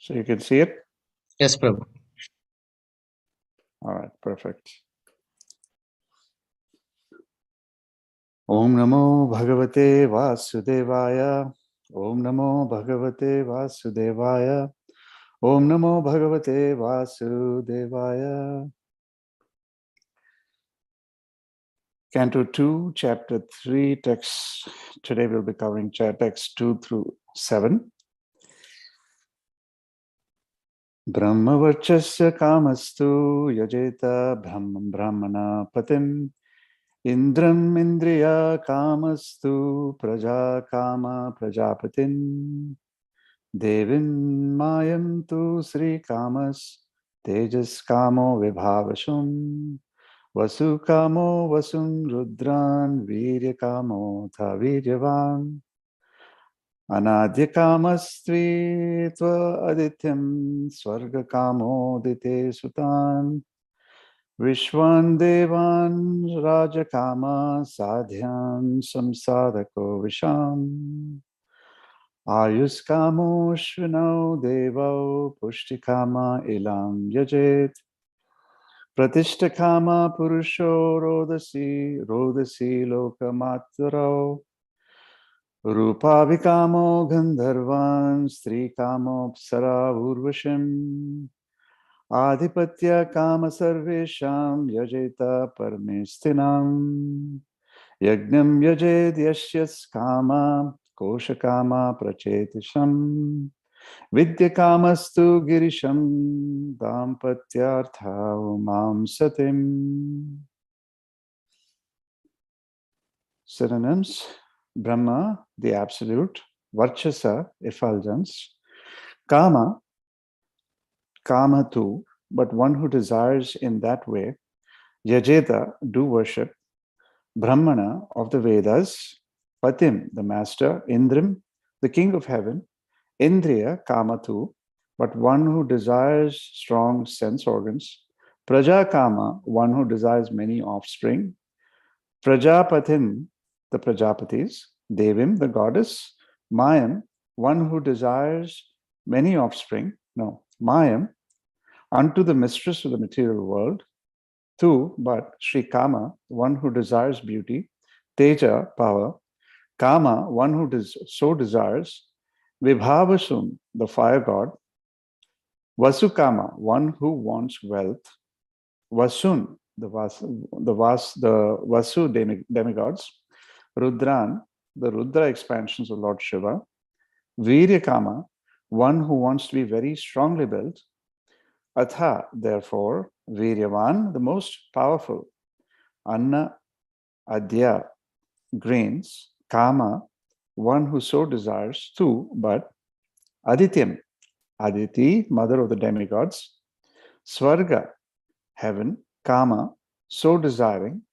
So you can see it? Yes, Prabhu. All right, perfect. Om Namo Bhagavate Vasudevaya. Om Namo Bhagavate Vasudevaya. Om Namo Bhagavate Vasudevaya. Canto 2, Chapter 3, text. Today we'll be covering text 2 through 7. Brahmavarchasya kamastu yajeta brahman brahmana patim indram indriya kamastu praja kama prajapatin devin mayam tu sri kamas tejas kamo vibhavashum vasu kamo vasum rudran virya kamo tha viryavan Anadya kamastvi tva adityam swarga kamo dite sutan Vishwan devan rajakama sadhyan samsadako visham Ayuskamo shvinau devo pushtikama ilam yajet Pratistakama purusho rodasi lokamatrao Rupavikamo Gandharvan Strikamo Psara Urvashim Adipatya Kama Sarvesham Yajeta Parmestinam Yagnam Yajed Yashyas Kama Koshakama Prachetisham Vidya Kamastu Girisham Dampatyartha Umam Satim. Synonyms: Brahma, the absolute; Varchasa, effulgence; Kama, Kama too, but one who desires in that way; Yajeta, do worship; Brahmana, of the Vedas; Patim, the master; Indram, the king of heaven; Indriya, Kama too, but one who desires strong sense organs; Praja Kama, one who desires many offspring; Prajapatim, the Prajapatis; Devim, the goddess; Mayam, one who desires many offspring; no, Mayam, unto the mistress of the material world; Tu, but Sri Kama, one who desires beauty; Teja, power; Kama, one who so desires; Vibhavasum, the fire god; Vasukama, one who wants wealth; Vasun, the Vasu demigods; Rudran, the Rudra expansions of Lord Shiva; Viryakama, one who wants to be very strongly built; Atha, therefore, Viryavan, the most powerful; Anna, Adya, grains; Kama, one who so desires; Tu, but; Adityam, Aditi, mother of the demigods; Swarga, heaven; Kama, so desiring;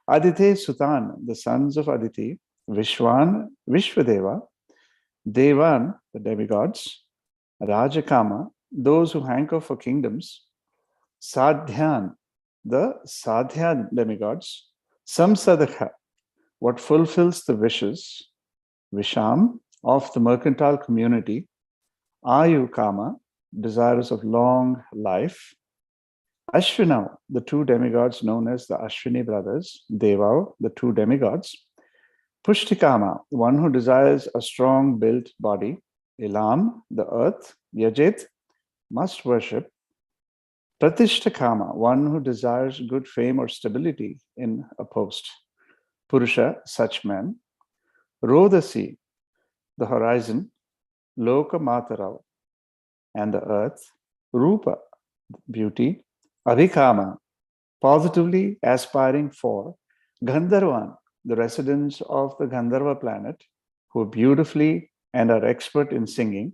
Adite Sutan, the sons of Aditi; Vishwan, Vishwadeva; Devan, the demigods; Rajakama, those who hanker for kingdoms; Sadhyan, the Sadhya demigods; Samsadaka, what fulfills the wishes; Visham, of the mercantile community; Ayu Kama, desirous of long life; Ashwina, the two demigods known as the Ashwini brothers; Devav, the two demigods; Pushtikama, one who desires a strong built body; Ilam, the earth; Yajet, must worship; Pratishtakama, one who desires good fame or stability in a post; Purusha, such men; Rodasi, the horizon; Loka Matarav, and the earth; Rupa, beauty; Abhikama, positively aspiring for; Gandharvan, the residents of the Gandharva planet, who beautifully and are expert in singing;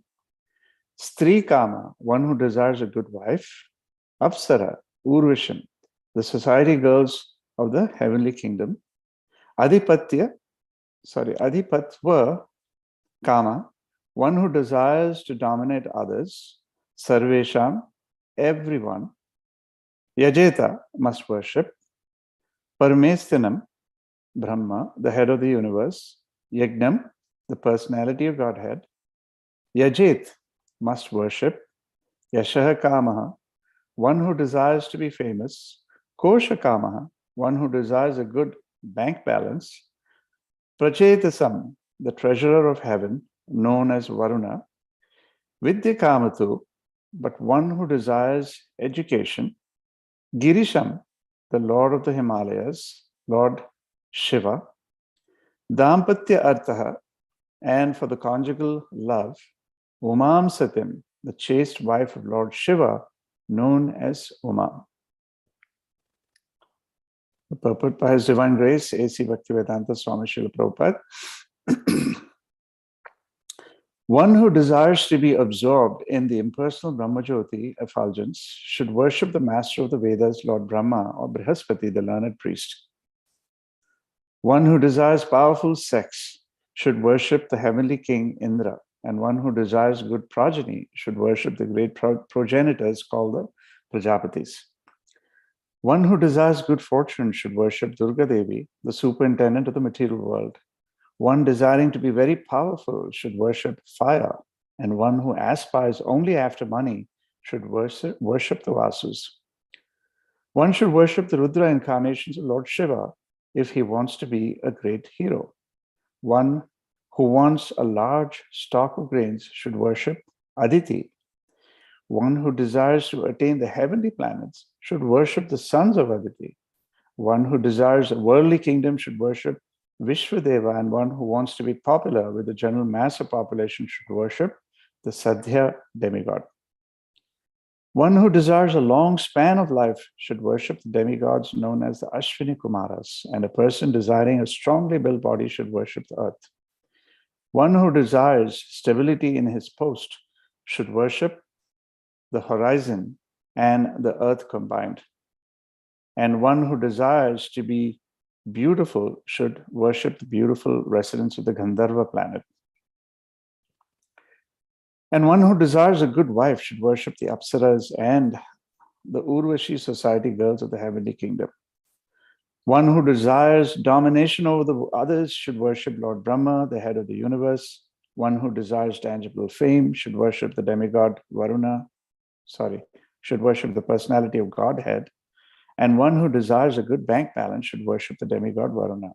Stri Kama, one who desires a good wife; Apsara, Urvasham, the society girls of the heavenly kingdom; Adipatya, Adipatva Kama, one who desires to dominate others; Sarvesham, everyone; Yajeta, must worship; Paramestinam, Brahma, the head of the universe; Yagnam, the personality of Godhead; Yajit, must worship. Yashaha Kamaha, one who desires to be famous. Kosha Kamaha, one who desires a good bank balance. Prachetasam, the treasurer of heaven, known as Varuna. Vidya Kamatu, but one who desires education. Girisham, the Lord of the Himalayas, Lord Shiva. Dampatya Arthaha, and for the conjugal love, Umam Satim, the chaste wife of Lord Shiva, known as Uma. The purport by His Divine Grace, A.C. Bhaktivedanta Swami Srila Prabhupada. One who desires to be absorbed in the impersonal Brahmajyoti effulgence should worship the master of the Vedas, Lord Brahma, or Brihaspati, the learned priest. One who desires powerful sex should worship the heavenly king Indra, and one who desires good progeny should worship the great progenitors called the Prajapatis. One who desires good fortune should worship Durga Devi, the superintendent of the material world. One desiring to be very powerful should worship fire, and one who aspires only after money should worship the Vasus. One should worship the Rudra incarnations of Lord Shiva if he wants to be a great hero. One who wants a large stock of grains should worship Aditi. One who desires to attain the heavenly planets should worship the sons of Aditi. One who desires a worldly kingdom should worship Vishwadeva, and one who wants to be popular with the general mass of population should worship the Sadhya demigod. One who desires a long span of life should worship the demigods known as the Ashwini Kumaras, and a person desiring a strongly built body should worship the earth. One who desires stability in his post should worship the horizon and the earth combined. And one who desires to be beautiful should worship the beautiful residents of the Gandharva planet. And one who desires a good wife should worship the Apsaras and the Urvashi society girls of the heavenly kingdom. One who desires domination over the others should worship Lord Brahma, the head of the universe. One who desires tangible fame should worship the demigod Varuna, should worship the personality of Godhead. And one who desires a good bank balance should worship the demigod Varuna.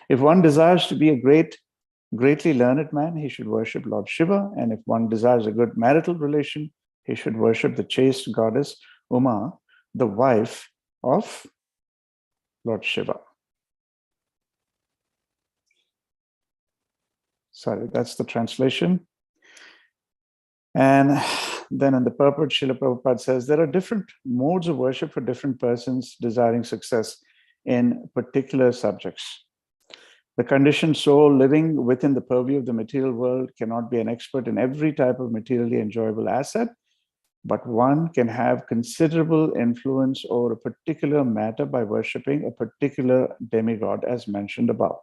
If one desires to be a greatly learned man, he should worship Lord Shiva. And if one desires a good marital relation, he should worship the chaste goddess Uma, the wife of Lord Shiva. Sorry, that's the translation. And then in the purport, Srila Prabhupada says there are different modes of worship for different persons desiring success in particular subjects. The conditioned soul living within the purview of the material world cannot be an expert in every type of materially enjoyable asset, but one can have considerable influence over a particular matter by worshipping a particular demigod as mentioned above.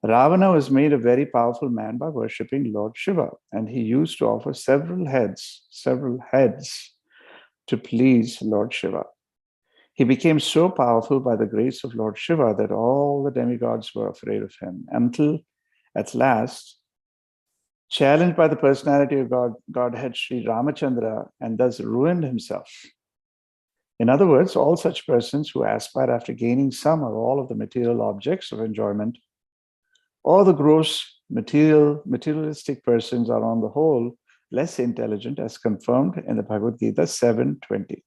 Ravana was made a very powerful man by worshipping Lord Shiva, and he used to offer several heads to please Lord Shiva. He became so powerful by the grace of Lord Shiva that all the demigods were afraid of him, until at last, challenged by the personality of Godhead Sri Ramachandra, and thus ruined himself. In other words, all such persons who aspire after gaining some or all of the material objects of enjoyment, or the gross materialistic persons are on the whole less intelligent, as confirmed in the Bhagavad Gita 7:20.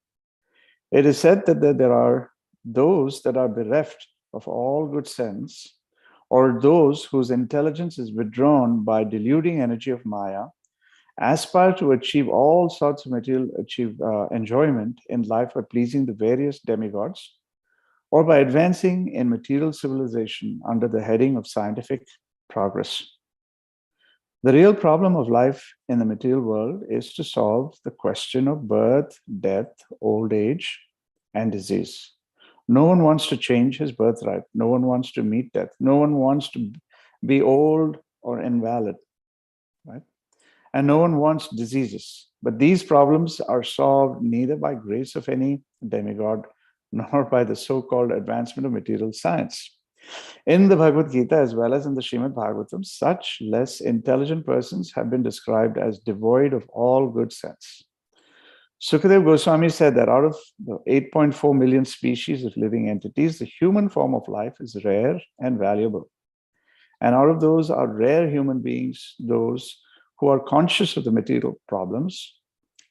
It is said that there are those that are bereft of all good sense, or those whose intelligence is withdrawn by deluding energy of Maya, aspire to achieve all sorts of material enjoyment in life by pleasing the various demigods, or by advancing in material civilization under the heading of scientific progress. The real problem of life in the material world is to solve the question of birth, death, old age, and disease. No one wants to change his birthright. No one wants to meet death. No one wants to be old or invalid, right? And no one wants diseases. But these problems are solved neither by grace of any demigod nor by the so-called advancement of material science. In the Bhagavad Gita, as well as in the Srimad Bhagavatam, such less intelligent persons have been described as devoid of all good sense. Sukadeva Goswami said that out of the 8.4 million species of living entities, the human form of life is rare and valuable. And out of those are rare human beings, those who are conscious of the material problems,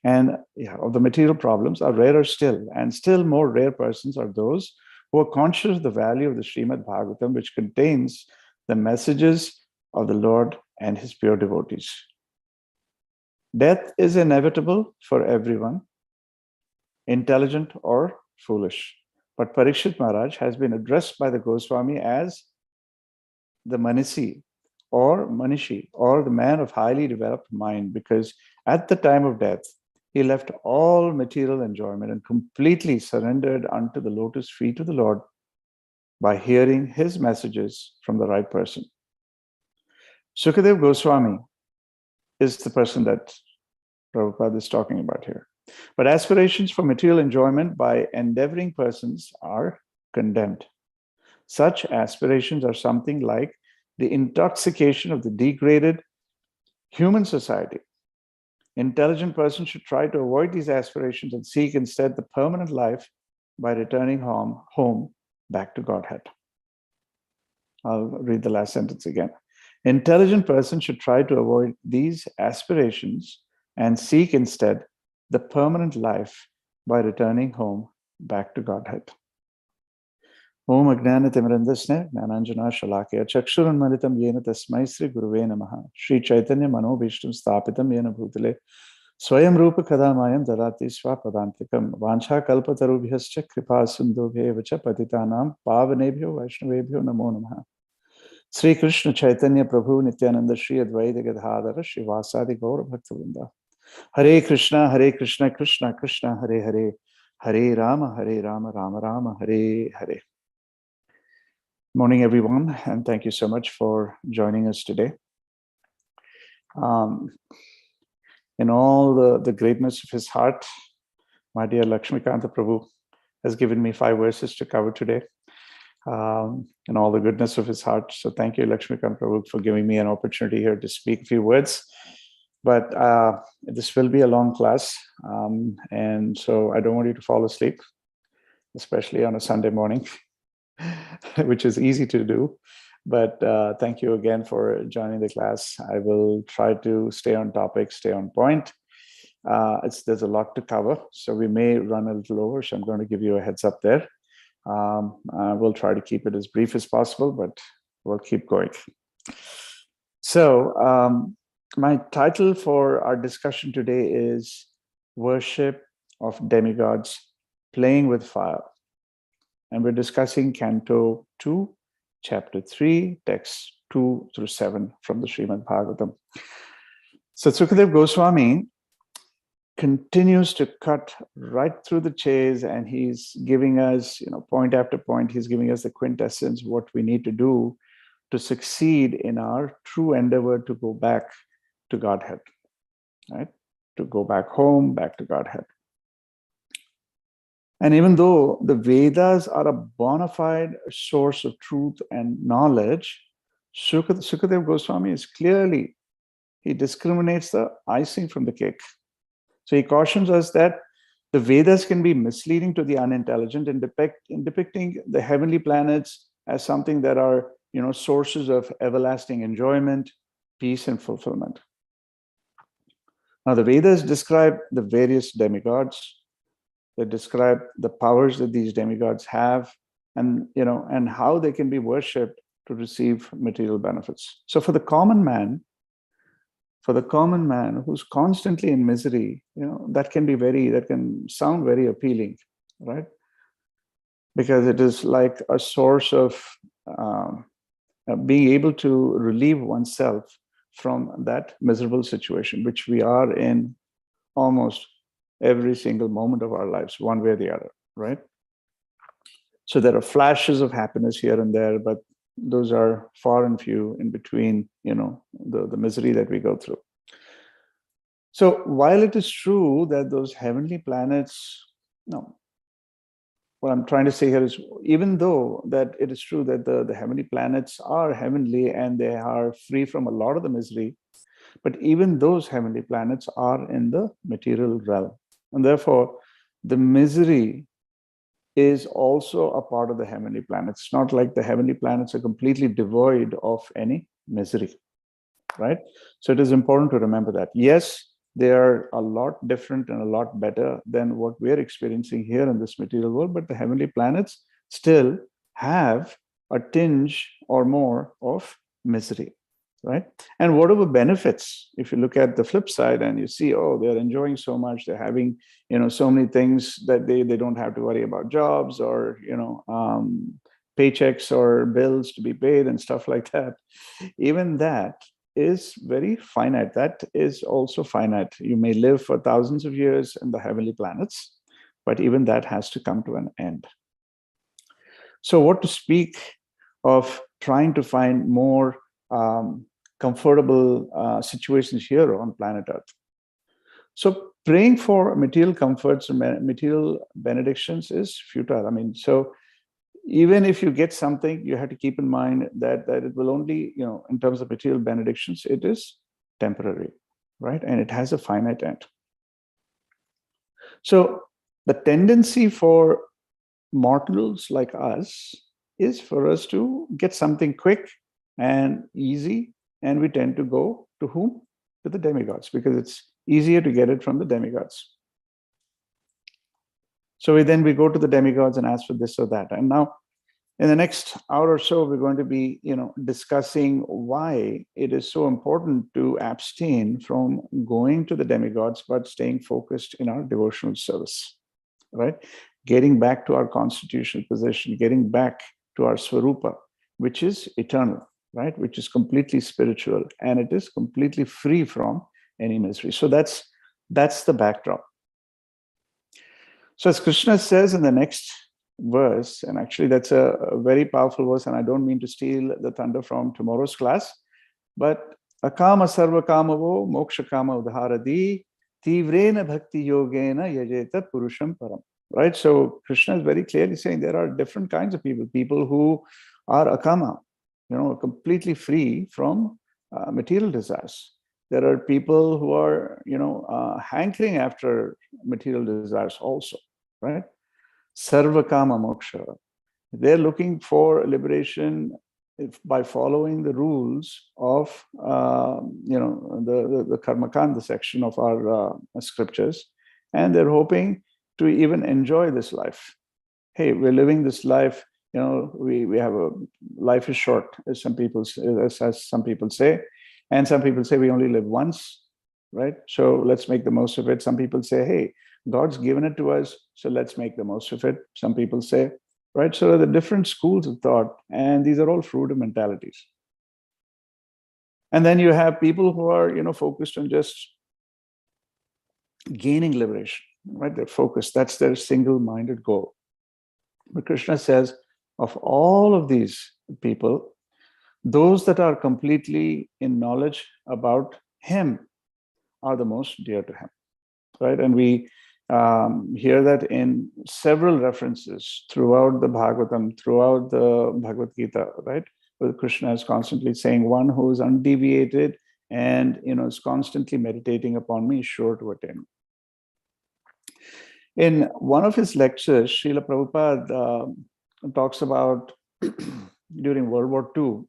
and of the material problems are rarer still. And still more rare persons are those who are conscious of the value of the Srimad Bhagavatam, which contains the messages of the Lord and his pure devotees. Death is inevitable for everyone, intelligent or foolish. But Parikshit Maharaj has been addressed by the Goswami as the Manishi, or the man of highly developed mind, because at the time of death, he left all material enjoyment and completely surrendered unto the lotus feet of the Lord by hearing his messages from the right person. Sukadeva Goswami is the person that Prabhupada is talking about here. But aspirations for material enjoyment by endeavoring persons are condemned. Such aspirations are something like the intoxication of the degraded human society. Intelligent persons should try to avoid these aspirations and seek instead the permanent life by returning home back to Godhead. I'll read the last sentence again. Intelligent persons should try to avoid these aspirations and seek instead the permanent life by returning home back to Godhead. Om Ajnanatimirandasne Jnananjana Shalakya Chakshurunmalitam Yena Tasmai Sri Guruve Namaha Sri Chaitanya Manobhishtam Sthapitam Yena Bhutale Swayam Rupa Kadamayam Dadati Swapadantikam Vancha Kalpatarubhyascha Kripa Sindhubhyevacha Patitanam Pavanebhyo Vaishnavebhyo Namo Namaha Sri Krishna Chaitanya Prabhu Nityananda Sri Advaita Gadadhara Sri Vasadi Gaura Bhaktivinoda Hare Krishna, Krishna Krishna, Hare Hare, Hare Rama, Rama Rama, Hare Hare. Morning, everyone, and thank you so much for joining us today. In all the greatness of his heart, my dear Lakshmikanta Prabhu has given me 5 verses to cover today. In all the goodness of his heart. So thank you, Lakshmikanta Prabhu, for giving me an opportunity here to speak a few words. But this will be a long class, and so I don't want you to fall asleep, especially on a Sunday morning, which is easy to do. But thank you again for joining the class. I will try to stay on topic, stay on point. There's a lot to cover, so we may run a little over, so I'm going to give you a heads up there. We'll try to keep it as brief as possible, but we'll keep going. So, my title for our discussion today is Worship of Demigods, Playing with Fire. And we're discussing Canto 2, Chapter 3, texts 2 through 7 from the Srimad Bhagavatam. So Sukadeva Goswami continues to cut right through the chase, and he's giving us, point after point, he's giving us the quintessence, what we need to do to succeed in our true endeavor to go back to Godhead, right? To go back home, back to Godhead. And even though the Vedas are a bona fide source of truth and knowledge, Sukadeva Goswami is clearly, he discriminates the icing from the cake. So he cautions us that the Vedas can be misleading to the unintelligent in depicting the heavenly planets as something that are, sources of everlasting enjoyment, peace, and fulfillment. Now, the Vedas describe the various demigods. They describe the powers that these demigods have, and how they can be worshipped to receive material benefits. So, for the common man who's constantly in misery, that can sound very appealing, right? Because it is like a source of being able to relieve oneself from that miserable situation, which we are in almost every single moment of our lives, one way or the other, right? So there are flashes of happiness here and there, but those are far and few in between, the misery that we go through. So while it is true that those heavenly planets, what I'm trying to say here is, even though that it is true that the heavenly planets are heavenly and they are free from a lot of the misery, but even those heavenly planets are in the material realm. And therefore, the misery is also a part of the heavenly planets. It's not like the heavenly planets are completely devoid of any misery, right? So it is important to remember that. Yes, they are a lot different and a lot better than what we're experiencing here in this material world, but the heavenly planets still have a tinge or more of misery, right? And what are the benefits? If you look at the flip side and you see, oh, they're enjoying so much, they're having, so many things that they don't have to worry about jobs or, paychecks or bills to be paid and stuff like that. Even that is very finite. That is also finite. You may live for thousands of years in the heavenly planets, but even that has to come to an end. So what to speak of trying to find more comfortable situations here on planet Earth? So praying for material comforts and material benedictions is futile. I mean, so even if you get something, you have to keep in mind that it will only, in terms of material benedictions, it is temporary, right? And it has a finite end. So the tendency for mortals like us is for us to get something quick and easy, and we tend to go to whom? To the demigods, because it's easier to get it from the demigods. So we go to the demigods and ask for this or that. And now, in the next hour or so, we're going to be, discussing why it is so important to abstain from going to the demigods, but staying focused in our devotional service, right? Getting back to our constitutional position, getting back to our swarupa, which is eternal, right? Which is completely spiritual, and it is completely free from any misery. So that's the backdrop. So as Krishna says in the next verse, and actually that's a very powerful verse, and I don't mean to steal the thunder from tomorrow's class, but akama sarva kamavo moksha kama udharadi tivrena bhakti yogena yajeta purusham param. Right? So Krishna is very clearly saying there are different kinds of people who are akama, completely free from material desires. There are people who are, hankering after material desires also, right? Sarva kama moksha. They're looking for liberation by following the rules of, the Karmakanda section of our scriptures, and they're hoping to even enjoy this life. Hey, we're living this life. We have a life is short, as some people say, and some people say we only live once, right? So let's make the most of it. Some people say, hey, God's given it to us, so let's make the most of it. Some people say, right? So the different schools of thought, and these are all fruitive mentalities. And then you have people who are, focused on just gaining liberation, right? They're focused. That's their single-minded goal. But Krishna says, of all of these people, those that are completely in knowledge about him are the most dear to him, right? And we hear that in several references throughout the Bhagavatam, throughout the Bhagavad Gita, right? Where Krishna is constantly saying, one who is undeviated and is constantly meditating upon me is sure to attain. In one of his lectures, Srila Prabhupada talks about during World War II,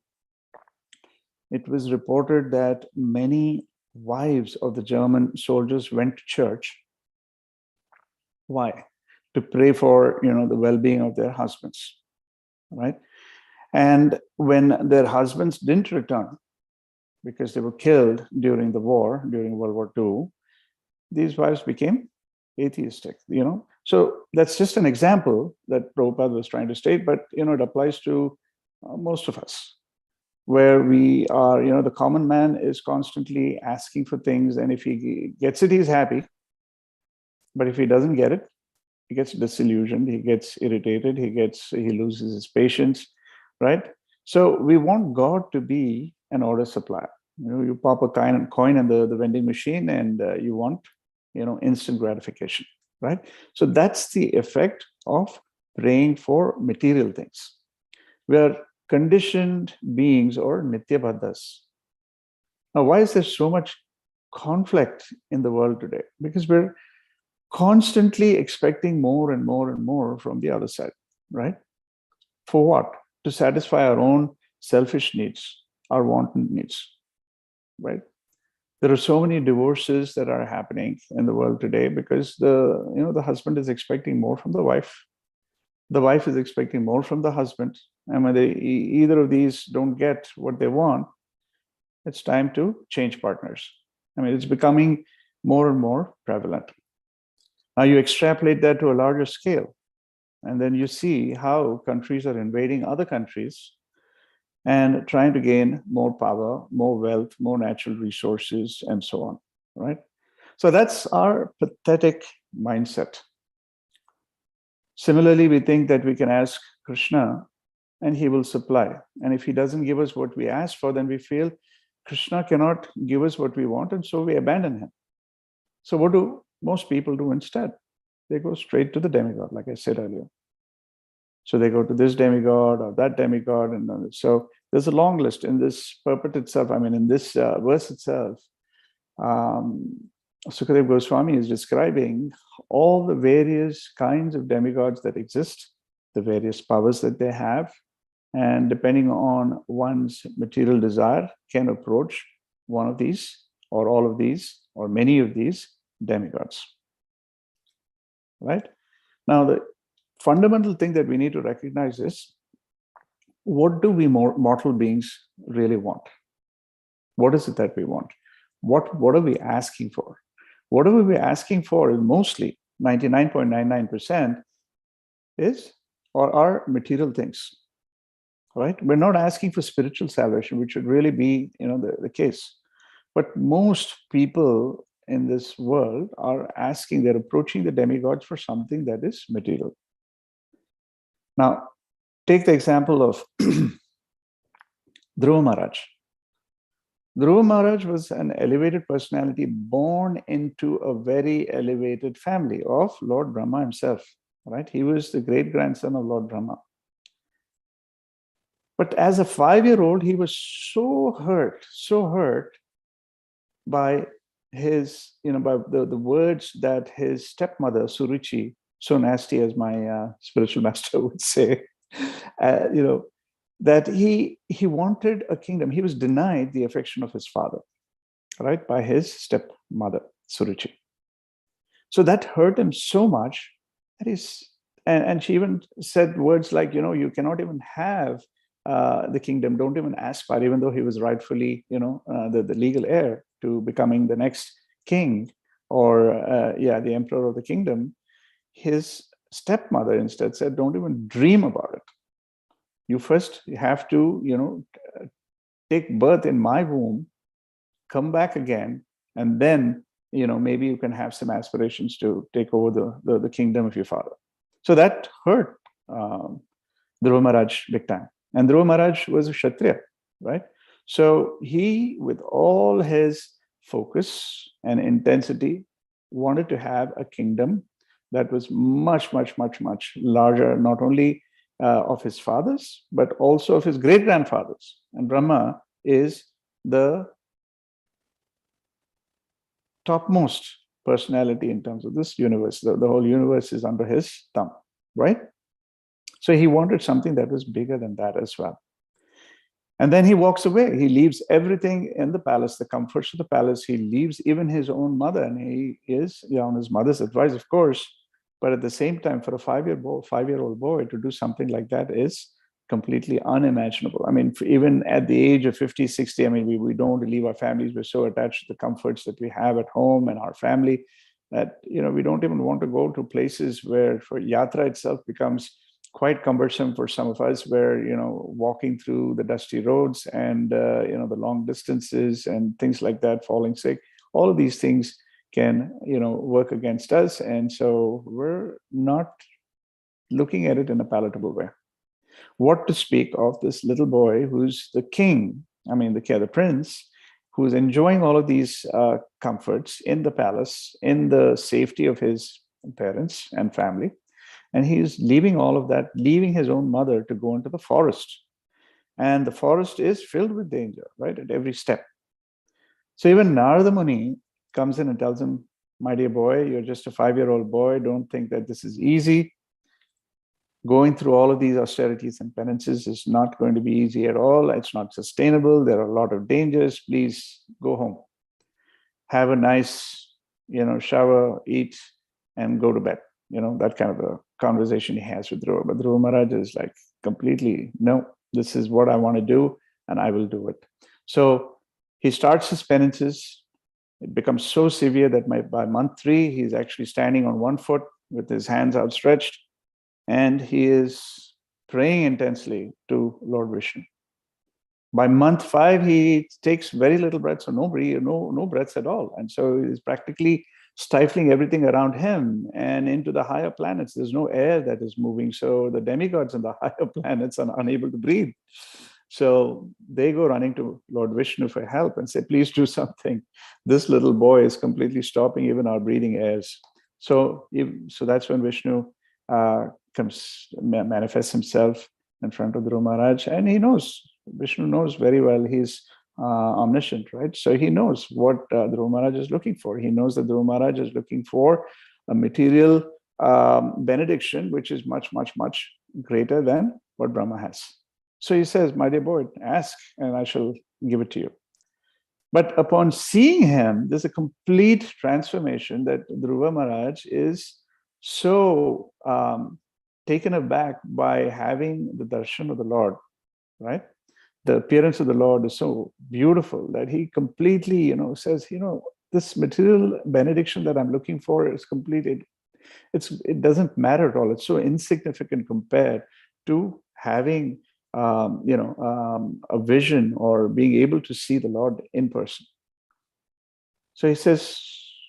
it was reported that many wives of the German soldiers went to church. Why? To pray for, the well-being of their husbands, right? And when their husbands didn't return because they were killed during the war, during World War II, these wives became atheistic, So that's just an example that Prabhupada was trying to state, but, it applies to most of us, where we are, the common man is constantly asking for things, and if he gets it, he's happy. But if he doesn't get it, he gets disillusioned, he gets irritated, he loses his patience, right? So we want God to be an order supplier. You pop a coin in the vending machine, and you want, instant gratification, right? So that's the effect of praying for material things. We are conditioned beings or nityabhaddhas. Now, why is there so much conflict in the world today? Because we're constantly expecting more and more and more from the other side, right? For what? To satisfy our own selfish needs, our wanton needs, right? There are so many divorces that are happening in the world today because the husband is expecting more from the wife. The wife is expecting more from the husband. And when either of these don't get what they want, it's time to change partners. I mean, it's becoming more and more prevalent. Now you extrapolate that to a larger scale, and then you see how countries are invading other countries and trying to gain more power, more wealth, more natural resources, and so on, right? So that's our pathetic mindset. Similarly, we think that we can ask Krishna and he will supply. And if he doesn't give us what we ask for, then we feel Krishna cannot give us what we want, and so we abandon him. So what do most people do instead? They go straight to the demigod, like I said earlier. So they go to this demigod or that demigod. And so there's a long list in this purport itself. I mean, in this verse itself, Sukadev Goswami is describing all the various kinds of demigods that exist, the various powers that they have, and depending on one's material desire, can approach one of these or all of these or many of these demigods. Right? Now, the fundamental thing that we need to recognize is, what do we mortal beings really want? What is it that we want? What are we asking for? Whatever we're asking for is mostly 99.99% are material things, right? We're not asking for spiritual salvation, which should really be, the case. But most people in this world are asking, they're approaching the demigods for something that is material. Now, take the example of Dhruva Maharaj. Dhruva Maharaj was an elevated personality born into a very elevated family of Lord Brahma himself, right? He was the great-grandson of Lord Brahma. But as a 5-year-old, he was so hurt by his, by the words that his stepmother, Suruchi, so nasty as my spiritual master would say, that he wanted a kingdom. He was denied the affection of his father, right, by his stepmother, Suruchi. So that hurt him so much that and she even said words like, you cannot even have the kingdom, don't even aspire, even though he was rightfully, the legal heir to becoming the next king or, the emperor of the kingdom. His stepmother instead said, don't even dream about it. You first have to, take birth in my womb, come back again, and then, maybe you can have some aspirations to take over the kingdom of your father. So that hurt Dhruva Maharaj big time. And Dhruva Maharaj was a Kshatriya, right? So he, with all his focus and intensity, wanted to have a kingdom that was much, much, much, much larger, not only of his fathers, but also of his great-grandfathers. And Brahma is the topmost personality in terms of this universe. The whole universe is under his thumb, right? So he wanted something that was bigger than that as well. And then he walks away. He leaves everything in the palace, the comforts of the palace. He leaves even his own mother, and he is on his mother's advice, of course. But at the same time, for a 5-year-old boy to do something like that is completely unimaginable. I mean, even at the age of 50, 60, I mean, we don't leave our families. We're so attached to the comforts that we have at home and our family that, we don't even want to go to places where for yatra itself becomes quite cumbersome for some of us, where, walking through the dusty roads and, the long distances and things like that, falling sick, all of these things can, work against us. And so we're not looking at it in a palatable way. What to speak of this little boy who's the king, the prince, who's enjoying all of these comforts in the palace, in the safety of his parents and family. And he's leaving all of that, leaving his own mother to go into the forest. And the forest is filled with danger, right, at every step. So even Narada Muni comes in and tells him, my dear boy, you're just a 5-year-old boy. Don't think that this is easy. Going through all of these austerities and penances is not going to be easy at all. It's not sustainable. There are a lot of dangers. Please go home. Have a nice, shower, eat, and go to bed. That kind of a conversation he has with Dhruva. But Dhruva Maharaj is like completely, no, this is what I want to do, and I will do it. So he starts his penances. It becomes so severe that by month 3, he's actually standing on one foot with his hands outstretched, and he is praying intensely to Lord Vishnu. By month 5, he takes very little breaths, or no breaths at all. And so he's practically stifling everything around him and into the higher planets. There's no air that is moving. So the demigods on the higher planets are unable to breathe. So they go running to Lord Vishnu for help and say, please do something. This little boy is completely stopping even our breathing airs. So that's when Vishnu manifests himself in front of Dhruva Maharaj, and Vishnu knows very well, he's omniscient, right? So he knows what Dhruva Maharaj is looking for. He knows that Dhruva Maharaj is looking for a material benediction, which is much, much, much greater than what Brahma has. So he says, my dear boy, ask and I shall give it to you. But upon seeing him, there's a complete transformation that Dhruva Maharaj is so taken aback by having the darshan of the Lord, right? The appearance of the Lord is so beautiful that he completely, says, this material benediction that I'm looking for is complete. It doesn't matter at all. It's so insignificant compared to having, a vision or being able to see the Lord in person. So he says,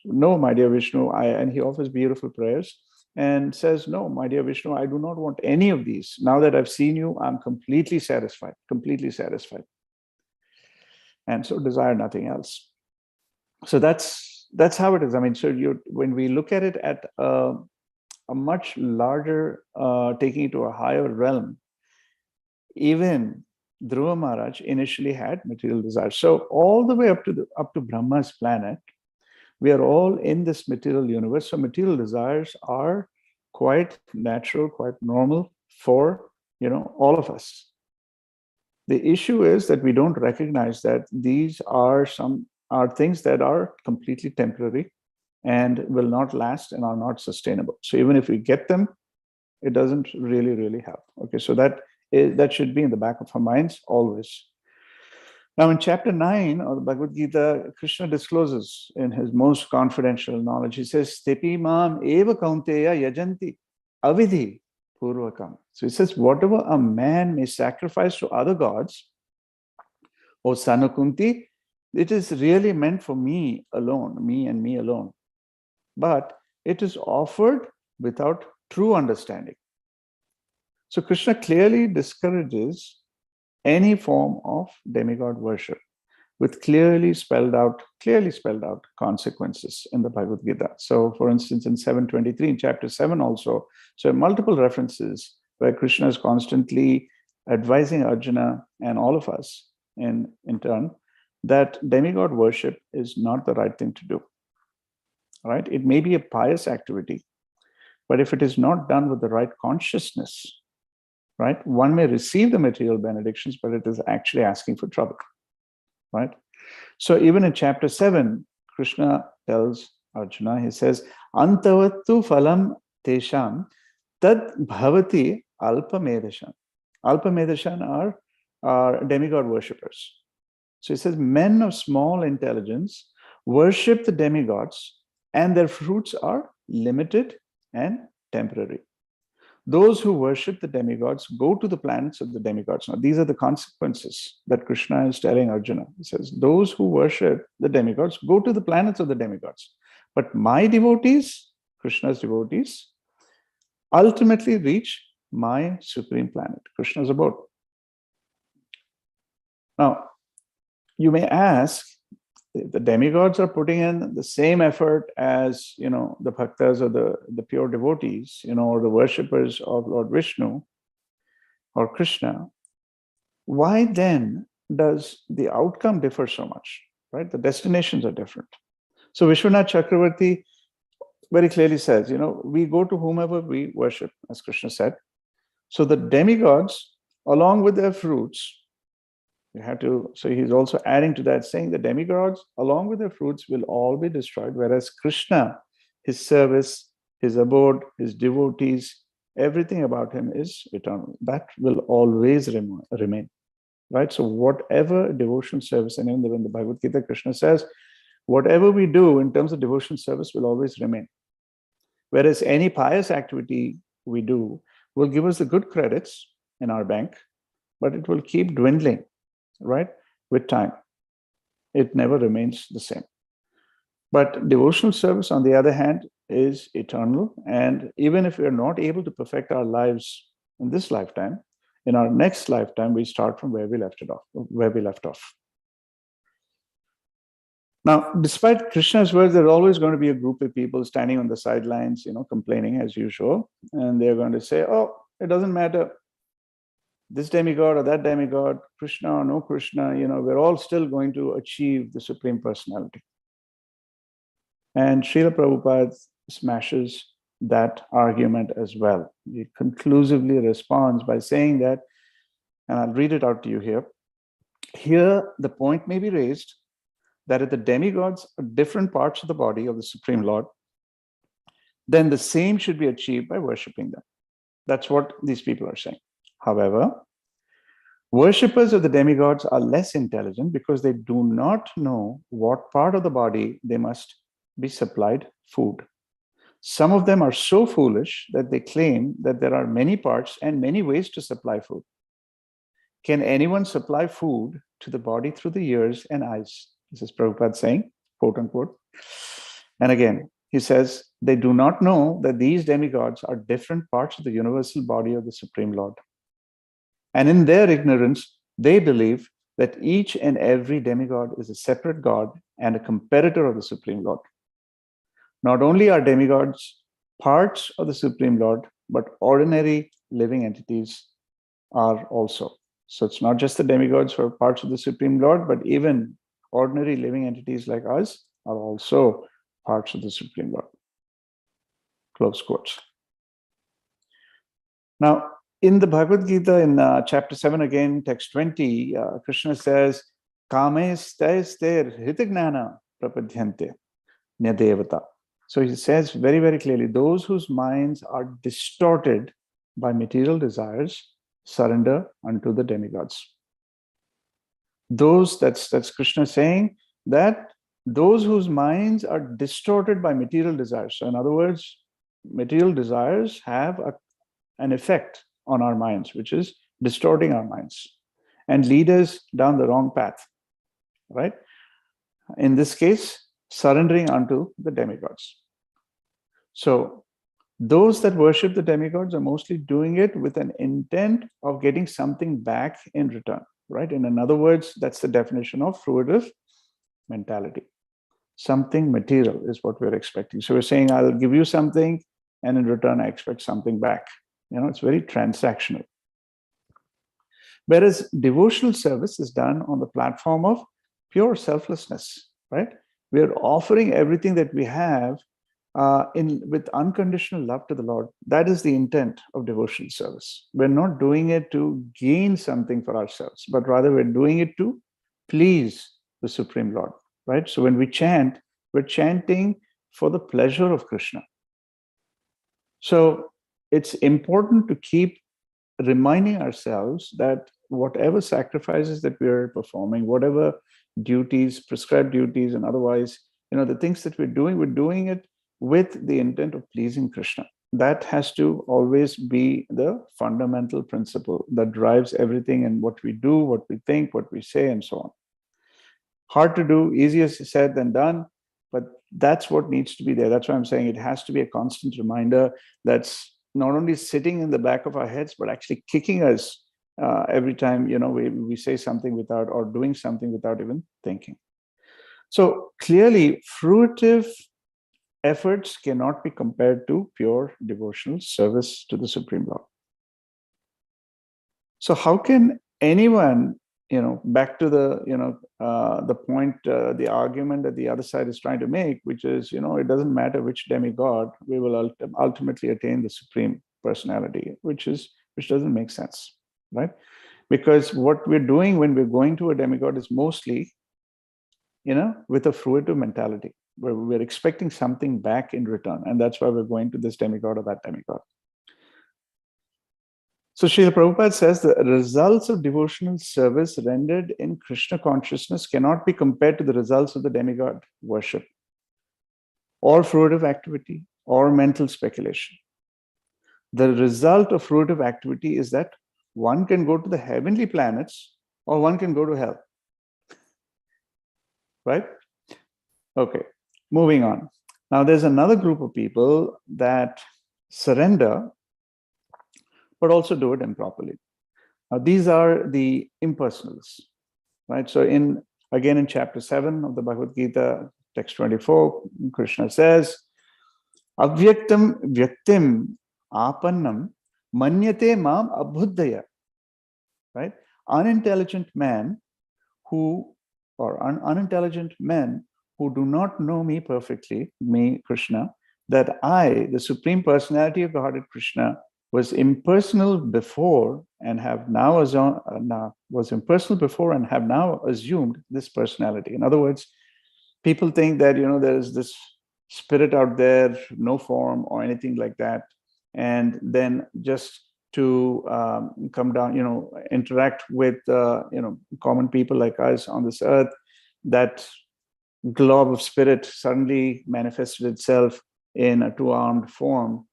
no, my dear Vishnu, and he offers beautiful prayers and says, no, my dear Vishnu, I do not want any of these. Now that I've seen you, I'm completely satisfied. And so desire nothing else. So that's how it is. I mean, so when we look at it at a much larger, taking it to a higher realm, even Dhruva Maharaj initially had material desires. So all the way up to Brahma's planet, we are all in this material universe. So material desires are quite natural, quite normal for all of us. The issue is that we don't recognize that these are things that are completely temporary and will not last and are not sustainable. So even if we get them, it doesn't really, really help. Okay, so that should be in the back of our minds always. Now, in chapter 9 of the Bhagavad Gita, Krishna discloses in his most confidential knowledge, he says, Stepi mam eva kaunteya yajanti avidhi purvakam. So he says, whatever a man may sacrifice to other gods, O Sanukunti, it is really meant for me alone, me and me alone. But it is offered without true understanding. So Krishna clearly discourages any form of demigod worship with clearly spelled out consequences in the Bhagavad Gita. So for instance, in 7.23, in chapter 7 also, so multiple references where Krishna is constantly advising Arjuna and all of us in turn that demigod worship is not the right thing to do. Right? It may be a pious activity, but if it is not done with the right consciousness, right, one may receive the material benedictions, but it is actually asking for trouble, right? So even in chapter 7, Krishna tells Arjuna, he says, Antavattu phalam tesham tad bhavati alpamedashan. Alpamedashan are demigod worshippers. So he says, men of small intelligence worship the demigods, and their fruits are limited and temporary. Those who worship the demigods go to the planets of the demigods. Now, these are the consequences that Krishna is telling Arjuna. He says, those who worship the demigods go to the planets of the demigods. But my devotees, Krishna's devotees, ultimately reach my supreme planet, Krishna's abode. Now, you may ask, the demigods are putting in the same effort as, the bhaktas or the pure devotees, or the worshippers of Lord Vishnu or Krishna, why then does the outcome differ so much, right? The destinations are different. So Vishwanath Chakravarti very clearly says, we go to whomever we worship, as Krishna said. So the demigods, along with their fruits, so he's also adding to that, saying the demigods, along with their fruits, will all be destroyed, whereas Krishna, his service, his abode, his devotees, everything about him is eternal. That will always remain, right? So whatever devotional service, and even in the Bhagavad Gita, Krishna says, whatever we do in terms of devotional service will always remain. Whereas any pious activity we do will give us the good credits in our bank, but it will keep dwindling, right, with time. It never remains the same. But devotional service, on the other hand, is eternal. And even if we are not able to perfect our lives in this lifetime, in our next lifetime, we start from where we left off. Now, despite Krishna's words, there's always going to be a group of people standing on the sidelines, complaining as usual. And they're going to say, oh, it doesn't matter, this demigod or that demigod, Krishna or no Krishna, we're all still going to achieve the Supreme Personality. And Srila Prabhupada smashes that argument as well. He conclusively responds by saying that, and I'll read it out to you here. Here, the point may be raised that if the demigods are different parts of the body of the Supreme Lord, then the same should be achieved by worshipping them. That's what these people are saying. However, worshippers of the demigods are less intelligent because they do not know what part of the body they must be supplied food. Some of them are so foolish that they claim that there are many parts and many ways to supply food. Can anyone supply food to the body through the ears and eyes? This is Prabhupada saying, quote unquote. And again, he says, they do not know that these demigods are different parts of the universal body of the Supreme Lord. And in their ignorance, they believe that each and every demigod is a separate god and a competitor of the Supreme Lord. Not only are demigods parts of the Supreme Lord, but ordinary living entities are also. So it's not just the demigods who are parts of the Supreme Lord, but even ordinary living entities like us are also parts of the Supreme Lord. Close quotes. Now, in the Bhagavad Gita, in chapter 7 again, text 20, Krishna says, Kame stair hitagnana prapadyante nyadevata. So he says very, very clearly, those whose minds are distorted by material desires surrender unto the demigods. That's Krishna saying that those whose minds are distorted by material desires. So in other words, material desires have an effect on our minds, which is distorting our minds and lead us down the wrong path, right? In this case, surrendering unto the demigods. So those that worship the demigods are mostly doing it with an intent of getting something back in return, right? And in other words, that's the definition of fruitive mentality. Something material is what we're expecting. So we're saying, I'll give you something, and in return, I expect something back. It's very transactional. Whereas devotional service is done on the platform of pure selflessness, right? We are offering everything that we have with unconditional love to the Lord. That is the intent of devotional service. We're not doing it to gain something for ourselves, but rather we're doing it to please the Supreme Lord, right? So when we chant, we're chanting for the pleasure of Krishna. So it's important to keep reminding ourselves that whatever sacrifices that we are performing, whatever duties, prescribed duties, and otherwise, the things that we're doing it with the intent of pleasing Krishna. That has to always be the fundamental principle that drives everything in what we do, what we think, what we say, and so on. Hard to do, easier said than done, but that's what needs to be there. That's why I'm saying it has to be a constant reminder that's not only sitting in the back of our heads, but actually kicking us every time we say something without, or doing something without even thinking. So clearly, fruitive efforts cannot be compared to pure devotional service to the Supreme Lord. So how can anyone, back to the point, the argument that the other side is trying to make, which is, it doesn't matter which demigod, we will ultimately attain the Supreme Personality, which doesn't make sense, right? Because what we're doing when we're going to a demigod is mostly, with a fruitive mentality, where we're expecting something back in return. And that's why we're going to this demigod or that demigod. So Srila Prabhupada says the results of devotional service rendered in Krishna consciousness cannot be compared to the results of the demigod worship, or fruitive activity, or mental speculation. The result of fruitive activity is that one can go to the heavenly planets or one can go to hell. Right? Okay, moving on. Now there's another group of people that surrender, but also do it improperly. Now these are the impersonalists, right? So in chapter 7 of the Bhagavad Gita, text 24, Krishna says, Avyaktam vyaktim apannam manyate mam abhuddhaya, right? Unintelligent men who do not know me perfectly, me, Krishna, that I, the Supreme Personality of Godhead Krishna, was impersonal before and have now assumed this personality. In other words, people think that there's this spirit out there, no form or anything like that, and then just to come down, interact with common people like us on this earth, that glob of spirit suddenly manifested itself in a two-armed form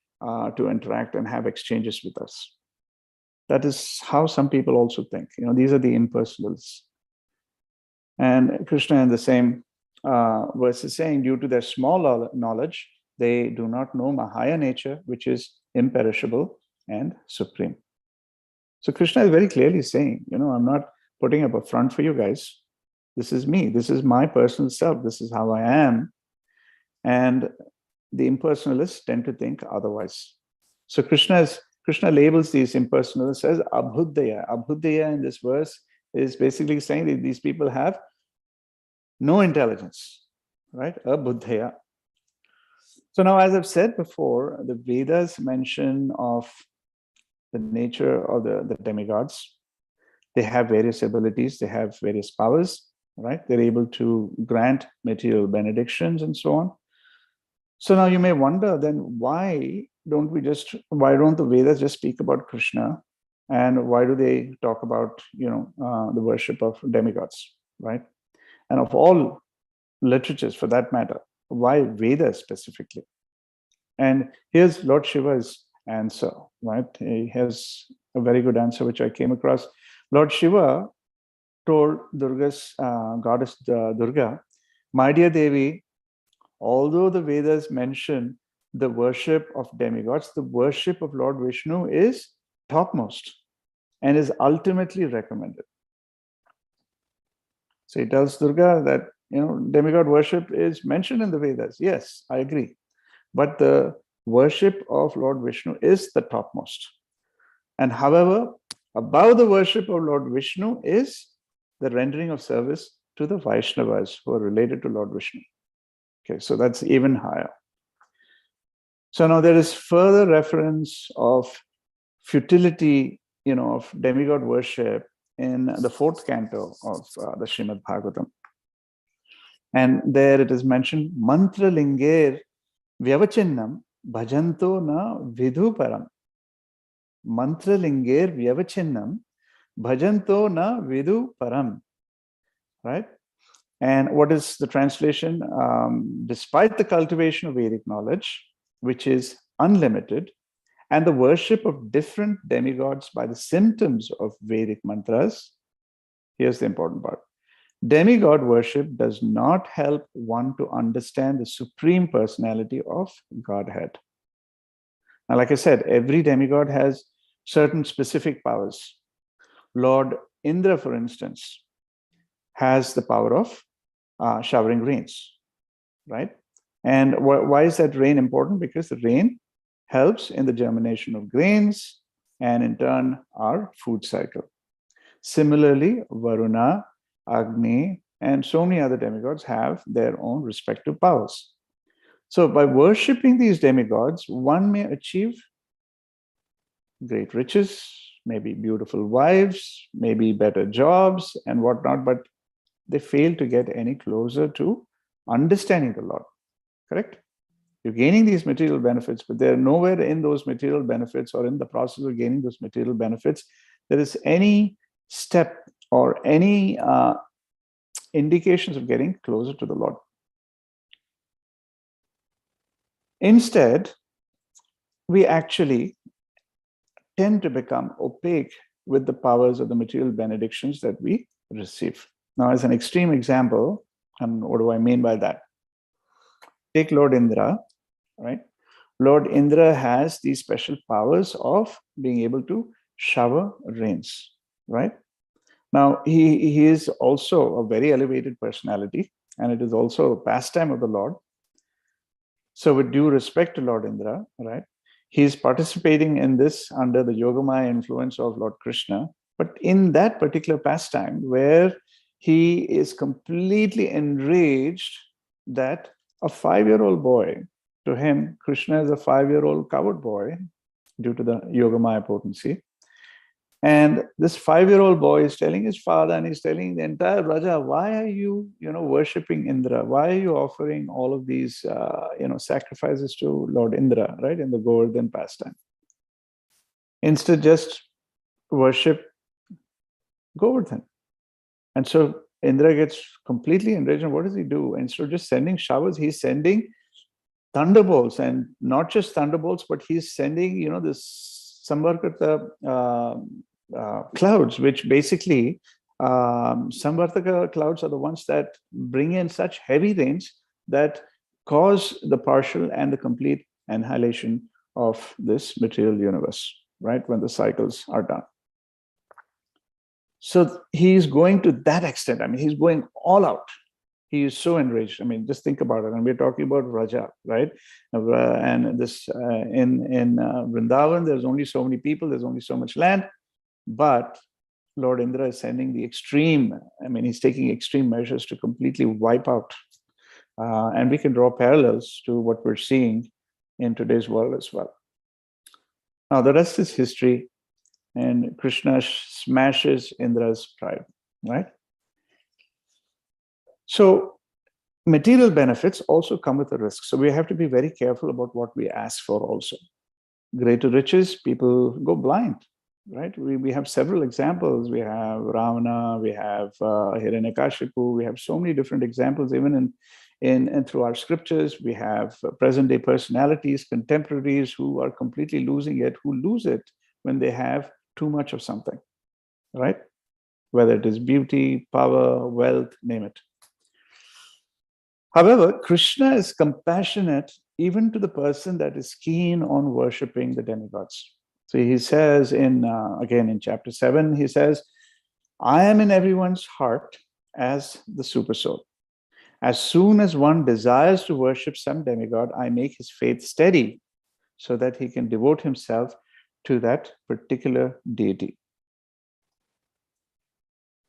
to interact and have exchanges with us. That is how some people also think. These are the impersonals. And Krishna in the same verse is saying, due to their small knowledge, they do not know my higher nature, which is imperishable and supreme. So Krishna is very clearly saying, I'm not putting up a front for you guys. This is me. This is my personal self. This is how I am. And the impersonalists tend to think otherwise. So Krishna labels these impersonalists as abhuddhaya. Abhuddhaya in this verse is basically saying that these people have no intelligence, right? Abhuddhaya. So now, as I've said before, the Vedas mention of the nature of the demigods. They have various abilities, they have various powers, right? They're able to grant material benedictions and so on. So now you may wonder, then why don't the Vedas just speak about Krishna, and why do they talk about the worship of demigods, right? And of all literatures for that matter, why Vedas specifically? And here's Lord Shiva's answer, right? He has a very good answer which I came across. Lord Shiva told Durga's goddess Durga, my dear Devi, although the Vedas mention the worship of demigods, the worship of Lord Vishnu is topmost and is ultimately recommended. So he tells Durga that demigod worship is mentioned in the Vedas. Yes, I agree. But the worship of Lord Vishnu is the topmost. And however, above the worship of Lord Vishnu is the rendering of service to the Vaishnavas who are related to Lord Vishnu. Okay, so that's even higher. So now there is further reference of futility, of demigod worship in the 4th canto of the Srimad Bhagavatam. And there it is mentioned, mantra linger vyavachinnam bhajanto na vidhu param. Mantra linger vyavachinnam bhajanto na vidhu param. Right? And what is the translation? Despite the cultivation of Vedic knowledge, which is unlimited, and the worship of different demigods by the symptoms of Vedic mantras, here's the important part. Demigod worship does not help one to understand the Supreme Personality of Godhead. Now, like I said, every demigod has certain specific powers. Lord Indra, for instance, has the power of showering rains, right? And why is that rain important? Because the rain helps in the germination of grains and in turn our food cycle. Similarly, Varuna, Agni, and so many other demigods have their own respective powers. So by worshipping these demigods, one may achieve great riches, maybe beautiful wives, maybe better jobs and whatnot, but they fail to get any closer to understanding the Lord. Correct? You're gaining these material benefits, but they're nowhere in those material benefits or in the process of gaining those material benefits there is any step or any indications of getting closer to the Lord. Instead, we actually tend to become opaque with the powers of the material benedictions that we receive. Now, as an extreme example, and what do I mean by that? Take Lord Indra, right? Lord Indra has these special powers of being able to shower rains, right? Now, he is also a very elevated personality, and it is also a pastime of the Lord. So with due respect to Lord Indra, right, he's participating in this under the Yogamaya influence of Lord Krishna. But in that particular pastime, where he is completely enraged that a 5-year-old boy, to him, Krishna is a 5-year-old coward boy due to the Yogamaya potency. And this 5-year-old boy is telling his father, and he's telling the entire Raja, why are you, worshipping Indra? Why are you offering all of these, sacrifices to Lord Indra, right, in the Govardhan pastime? Instead, just worship Govardhan. And so Indra gets completely enraged. And what does he do? Instead of just sending showers, he's sending thunderbolts, and not just thunderbolts, but he's sending, this Samvartaka clouds, which basically Samvartaka clouds are the ones that bring in such heavy rains that cause the partial and the complete annihilation of this material universe, right, when the cycles are done. So he's going to that extent. I mean, he's going all out. He is so enraged. I mean, just think about it. And we're talking about Raja, right? And this in Vrindavan, there's only so many people, there's only so much land. But Lord Indra is sending the extreme, he's taking extreme measures to completely wipe out. And we can draw parallels to what we're seeing in today's world as well. Now, the rest is history, and Krishna smashes Indra's pride, right? So material benefits also come with a risk. So we have to be very careful about what we ask for also. Greater riches, people go blind, right? We have several examples. We have Ravana, we have Hiranyakashipu, we have so many different examples, even in through our scriptures. We have present-day personalities, contemporaries who are completely losing it, who lose it when they have too much of something, right? Whether it is beauty, power, wealth, name it. However, Krishna is compassionate even to the person that is keen on worshipping the demigods. So he says again in chapter 7, he says, I am in everyone's heart as the supersoul. As soon as one desires to worship some demigod, I make his faith steady so that he can devote himself to that particular deity.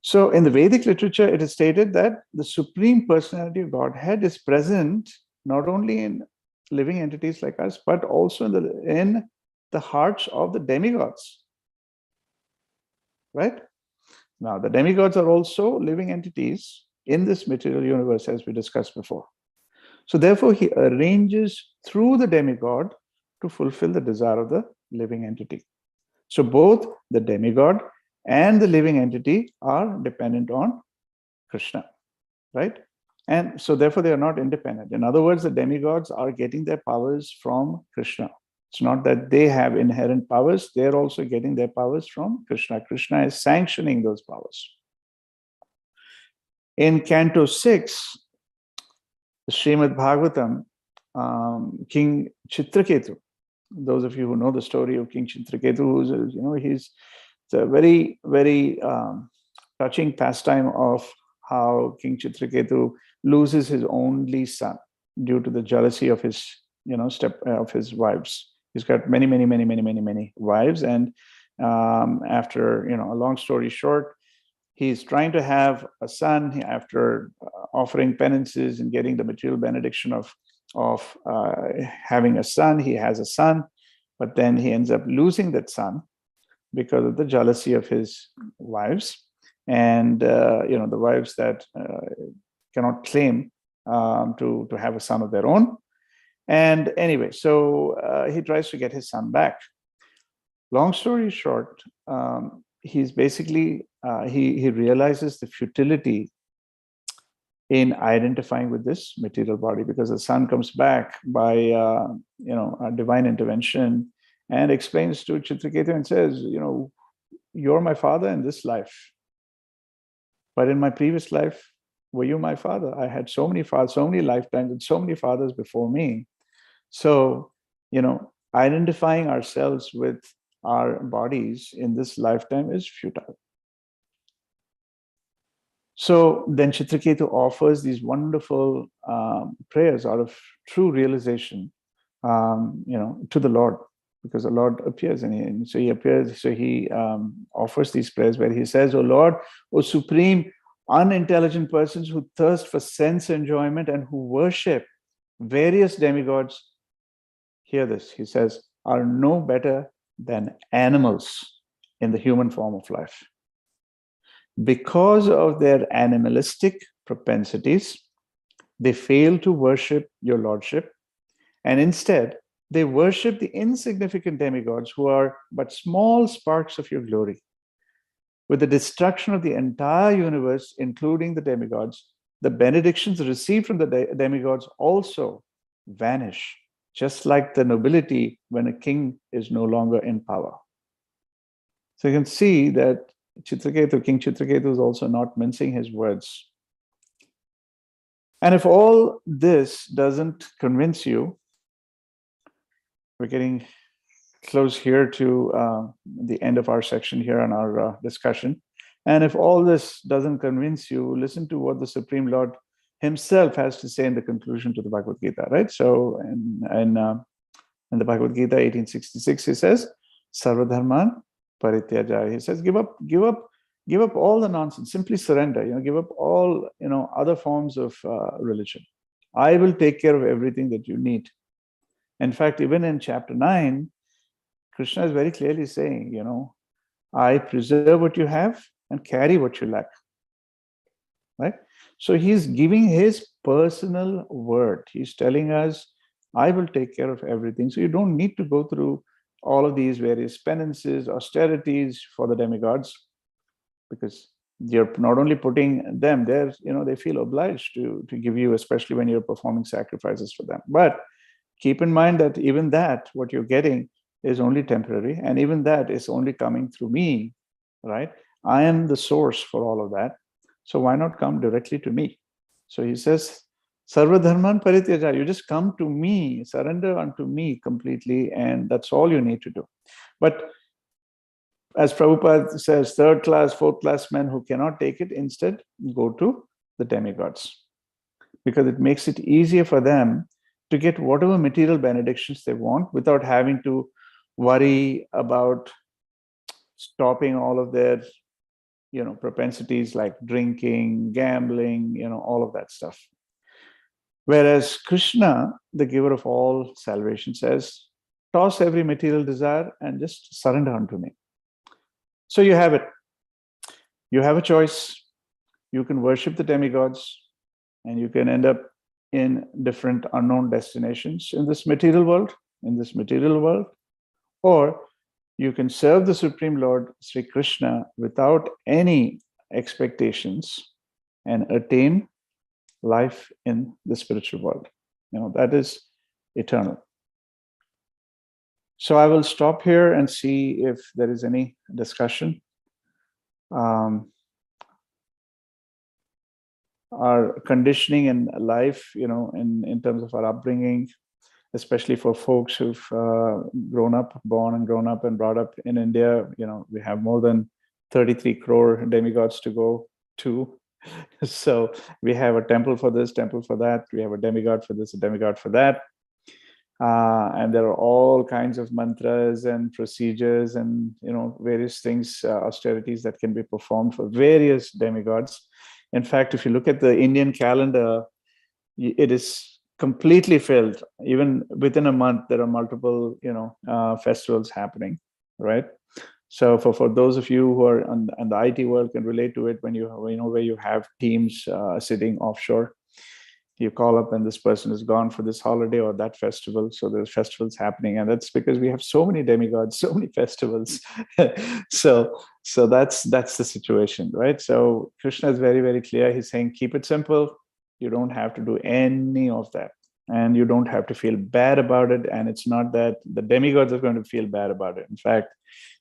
So in the Vedic literature, it is stated that the Supreme Personality of Godhead is present not only in living entities like us, but also in the hearts of the demigods, right? Now, the demigods are also living entities in this material universe, as we discussed before. So therefore, he arranges through the demigod to fulfill the desire of the living entity. So both the demigod and the living entity are dependent on Krishna, right? And so therefore they are not independent. In other words, the demigods are getting their powers from Krishna. It's not that they have inherent powers, they're also getting their powers from Krishna. Krishna is sanctioning those powers. In Canto 6, the Srimad Bhagavatam, King Chitraketu, those of you who know the story of King Chitraketu, he's it's a very, very touching pastime of how King Chitraketu loses his only son due to the jealousy of his, of his wives. He's got many wives, and after, a long story short, he's trying to have a son after offering penances and getting the material benediction of having a son. He has a son, but then he ends up losing that son because of the jealousy of his wives, and the wives that cannot claim to have a son of their own. And anyway, so he tries to get his son back. Long story short, he's basically he realizes the futility in identifying with this material body, because the son comes back by a divine intervention and explains to Chitraketu and says, you're my father in this life, but in my previous life, were you my father? I had so many fathers, so many lifetimes, and so many fathers before me. So, identifying ourselves with our bodies in this lifetime is futile. So then Chitraketu offers these wonderful prayers out of true realization, to the Lord, because the Lord appears, and so he appears. So he offers these prayers where he says, "O Lord, O supreme unintelligent persons who thirst for sense enjoyment and who worship various demigods, hear this." He says, "are no better than animals in the human form of life. Because of their animalistic propensities, they fail to worship your lordship, and instead they worship the insignificant demigods who are but small sparks of your glory. With the destruction of the entire universe, including the demigods, the benedictions received from the demigods also vanish, just like the nobility when a king is no longer in power." So you can see that King Chitraketu is also not mincing his words. And if all this doesn't convince you, we're getting close here to the end of our section here on our discussion. And if all this doesn't convince you, listen to what the Supreme Lord himself has to say in the conclusion to the Bhagavad Gita, right? So in the Bhagavad Gita 1866, he says, "Sarva dharman parityaja." He says, give up all the nonsense, simply surrender, give up all, other forms of religion. I will take care of everything that you need. In fact, even in chapter 9, Krishna is very clearly saying, I preserve what you have and carry what you lack, right? So he's giving his personal word. He's telling us, I will take care of everything. So you don't need to go through all of these various penances, austerities for the demigods, because you're not only putting them there, they feel obliged to give you, especially when you're performing sacrifices for them. But keep in mind that even that, what you're getting, is only temporary, and even that is only coming through me, right? I am the source for all of that. So why not come directly to me? So he says, Sarva dharman parityaja, you just come to me, surrender unto me completely, and that's all you need to do. But as Prabhupada says, third class, fourth class men who cannot take it, instead go to the demigods, because it makes it easier for them to get whatever material benedictions they want without having to worry about stopping all of their, propensities like drinking, gambling, all of that stuff. Whereas Krishna, the giver of all salvation, says, toss every material desire and just surrender unto me. So you have it. You have a choice. You can worship the demigods, and you can end up in different unknown destinations in this material world, or you can serve the Supreme Lord, Sri Krishna, without any expectations and attain life in the spiritual world. That is eternal. So I will stop here and see if there is any discussion. Our conditioning in life, in terms of our upbringing, especially for folks who've born and grown up and brought up in India, we have more than 33 crore demigods to go to. So we have a temple for this, temple for that. We have a demigod for this, a demigod for that. And there are all kinds of mantras and procedures and various things, austerities that can be performed for various demigods. In fact, if you look at the Indian calendar, it is completely filled. Even within a month, there are multiple festivals happening, right? So for those of you who are on the IT world can relate to it, when where you have teams sitting offshore, you call up and this person is gone for this holiday or that festival. So there's festivals happening, and that's because we have so many demigods, so many festivals. so that's the situation, right? So Krishna is very, very clear. He's saying, keep it simple. You don't have to do any of that, and you don't have to feel bad about it. And it's not that the demigods are going to feel bad about it. In fact,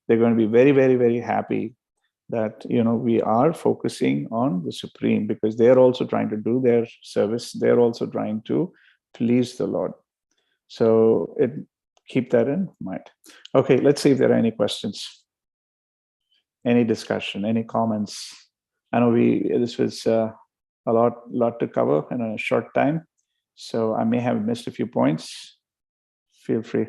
they're going to be very, very, very happy that we are focusing on the Supreme, because they're also trying to do their service. They're also trying to please the Lord. So keep that in mind. Okay, let's see if there are any questions, any discussion, any comments. I know this was a lot to cover in a short time, so I may have missed a few points. Feel free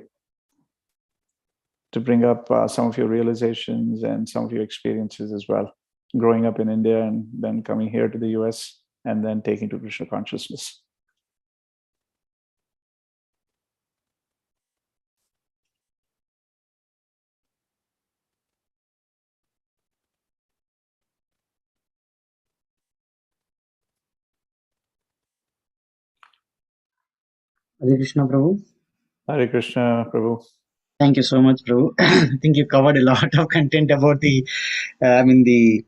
to bring up some of your realizations and some of your experiences as well, growing up in India and then coming here to the US and then taking to Krishna consciousness. Hare Krishna, Prabhu. Hare Krishna, Prabhu. Thank you so much, Prabhu. I think you covered a lot of content about the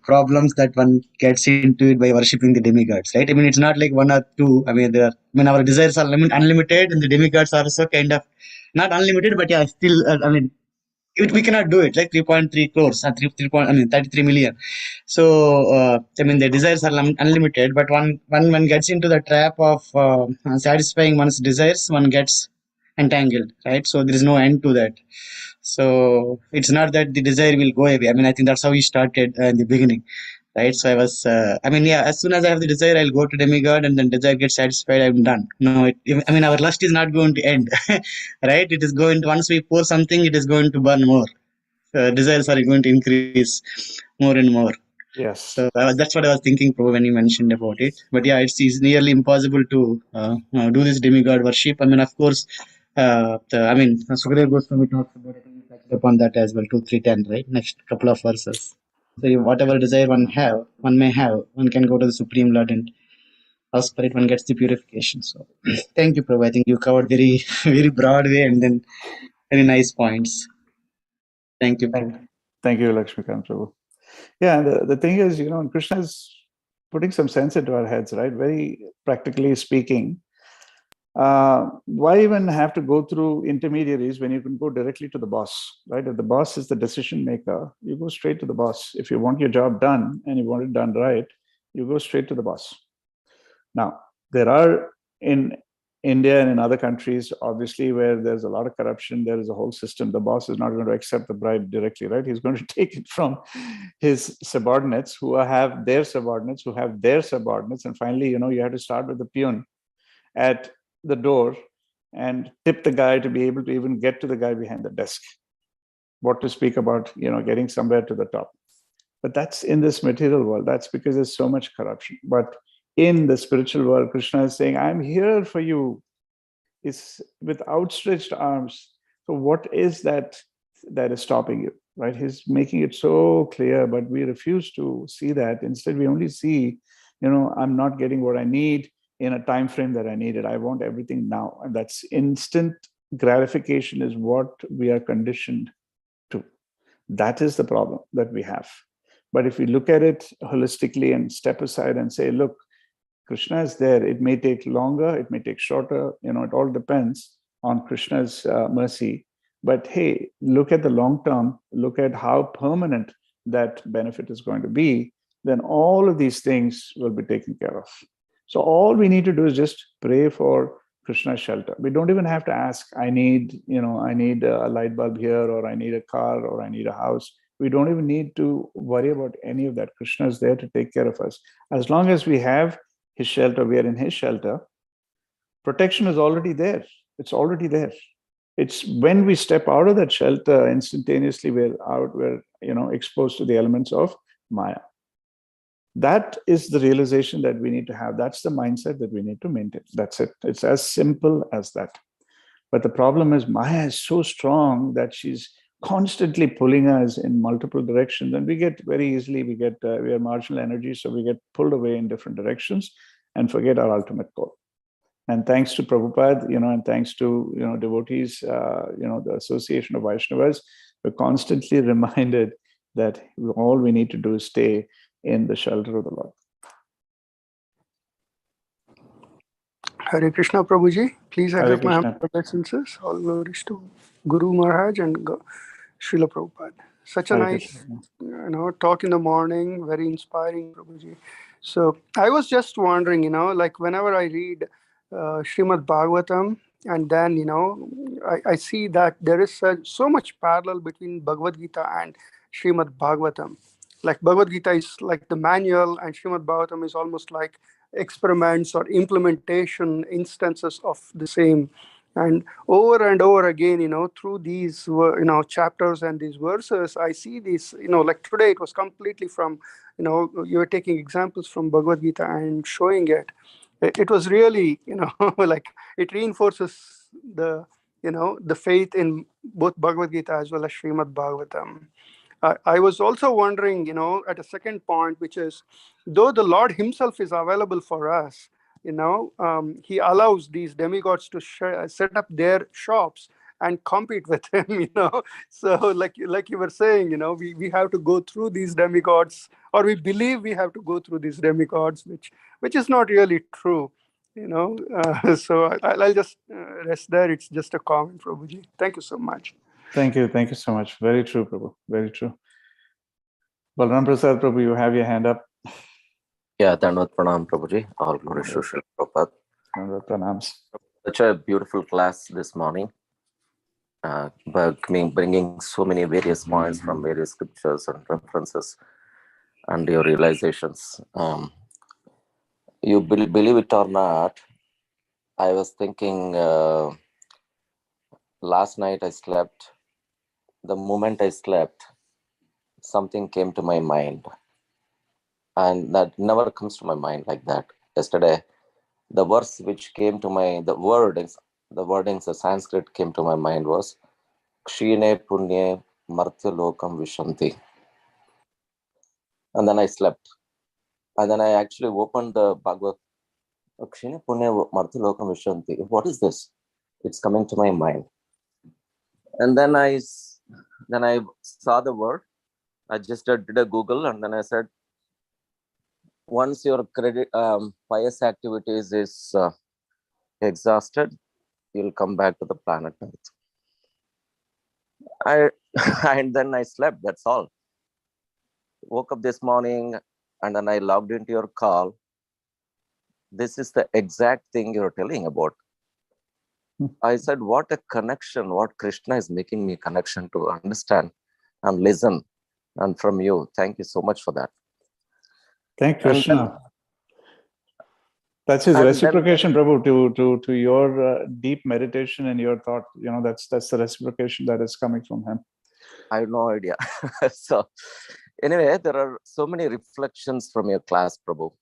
problems that one gets into it by worshipping the demigods, right? I mean, it's not like one or two. I mean, our desires are unlimited, and the demigods are also kind of not unlimited, but yeah, still, we cannot do it like 3.3 crores or 33 million. So I mean the desires are unlimited, but one gets into the trap of satisfying one's desires, one gets entangled, right? So there is no end to that. So it's not that the desire will go away. I mean, I think that's how we started in the beginning, right? So I was as soon as I have the desire, I'll go to demigod, and then desire gets satisfied, I'm done. No, I mean, our lust is not going to end. Right? It is going to, once we pour something, it is going to burn more. Desires are going to increase more and more. Yes. So that's what I was thinking, Pro, when you mentioned about it. But yeah, it's nearly impossible to do this demigod worship. I mean, of course, Sukadeva Goswami talks about it. We touched upon that as well, 2, 3, 10, right? Next couple of verses. So whatever desire one may have, one can go to the Supreme Lord, and as per it, one gets the purification. So thank you, Prabhu. I think you covered very, very broad way and then very nice points. Thank you, Prabhu. Thank you, Lakshmikant Prabhu. Yeah, and the thing is, Krishna is putting some sense into our heads, right? Very practically speaking. Why even have to go through intermediaries when you can go directly to the boss, right? If the boss is the decision maker, you go straight to the boss. If you want your job done and you want it done right, you go straight to the boss. Now, there are in India and in other countries, obviously, where there's a lot of corruption, there is a whole system. The boss is not going to accept the bribe directly, right? He's going to take it from his subordinates who have their subordinates, who have their subordinates. And finally, you have to start with the peon at the door and tip the guy to be able to even get to the guy behind the desk. What to speak about, getting somewhere to the top. But that's in this material world. That's because there's so much corruption. But in the spiritual world, Krishna is saying, I'm here for you. It's with outstretched arms. So what is that is stopping you, right? He's making it so clear, but we refuse to see that. Instead, we only see, I'm not getting what I need in a time frame that I needed. I want everything now. And that's instant gratification is what we are conditioned to. That is the problem that we have. But if we look at it holistically and step aside and say, look, Krishna is there. It may take longer, it may take shorter, it all depends on Krishna's mercy. But hey, look at the long term, look at how permanent that benefit is going to be, then all of these things will be taken care of. So all we need to do is just pray for Krishna's shelter. We don't even have to ask, I need a light bulb here, or I need a car, or I need a house. We don't even need to worry about any of that. Krishna is there to take care of us. As long as we have his shelter, we are in his shelter, protection is already there. It's already there. It's when we step out of that shelter, instantaneously we're exposed to the elements of Maya. That is the realization that we need to have. That's the mindset that we need to maintain. That's it. It's as simple as that. But the problem is Maya is so strong that she's constantly pulling us in multiple directions, and we get very easily, we are marginal energy, so we get pulled away in different directions and forget our ultimate goal. And thanks to Prabhupada, and thanks to devotees, the Association of Vaishnavas, we're constantly reminded that all we need to do is stay in the shelter of the Lord. Hare Krishna, Prabhuji. Please Hare accept my Krishna. humble obeisances. All glories to Guru Maharaj and Srila Prabhupada. Such a Hare nice, Krishna. talk in the morning. Very inspiring, Prabhuji. So I was just wondering, like whenever I read Srimad Bhagavatam, and then, I see that there is so much parallel between Bhagavad Gita and Srimad Bhagavatam. Like Bhagavad Gita is like the manual, and Srimad Bhagavatam is almost like experiments or implementation instances of the same. And over again, through these chapters and these verses, I see this, like today it was completely from, you were taking examples from Bhagavad Gita and showing it. It was really, like it reinforces the faith in both Bhagavad Gita as well as Srimad Bhagavatam. I was also wondering, at a second point, which is, though the Lord himself is available for us, he allows these demigods to set up their shops and compete with him, So like you were saying, we have to go through these demigods, or we believe we have to go through these demigods, which is not really true, So I'll just rest there. It's just a comment, Prabhuji. Thank you so much. Thank you so much. Very true, Prabhu. Very true. Balram Prasad, Prabhu, you have your hand up. Yeah, Dandavat Pranam, Prabhuji. All glories to Srila Prabhupada. Pranams. Such a beautiful class this morning, bringing so many various points from various scriptures and references and your realizations. You believe it or not, I was thinking last night I slept. The moment I slept, something came to my mind. And that never comes to my mind like that. Yesterday, the verse which came to the wordings of Sanskrit came to my mind was Kshine Punye Martya Lokam Vishanti. And then I slept. And then I actually opened the Bhagavad Kshine Punye Martya Lokam Vishanti. What is this? It's coming to my mind. And then I saw the word. I just did a Google, and then I said, once your pious activities is exhausted, you'll come back to the planet Earth. And then I slept, that's all. Woke up this morning, and then I logged into your call. This is the exact thing you're telling about. I said, what a connection, what Krishna is making me connection to understand and listen. And from you, thank you so much for that. Thank Krishna. That's his reciprocation, Prabhu, to your deep meditation and your thought. That's the reciprocation that is coming from him. I have no idea. So anyway, there are so many reflections from your class, Prabhu.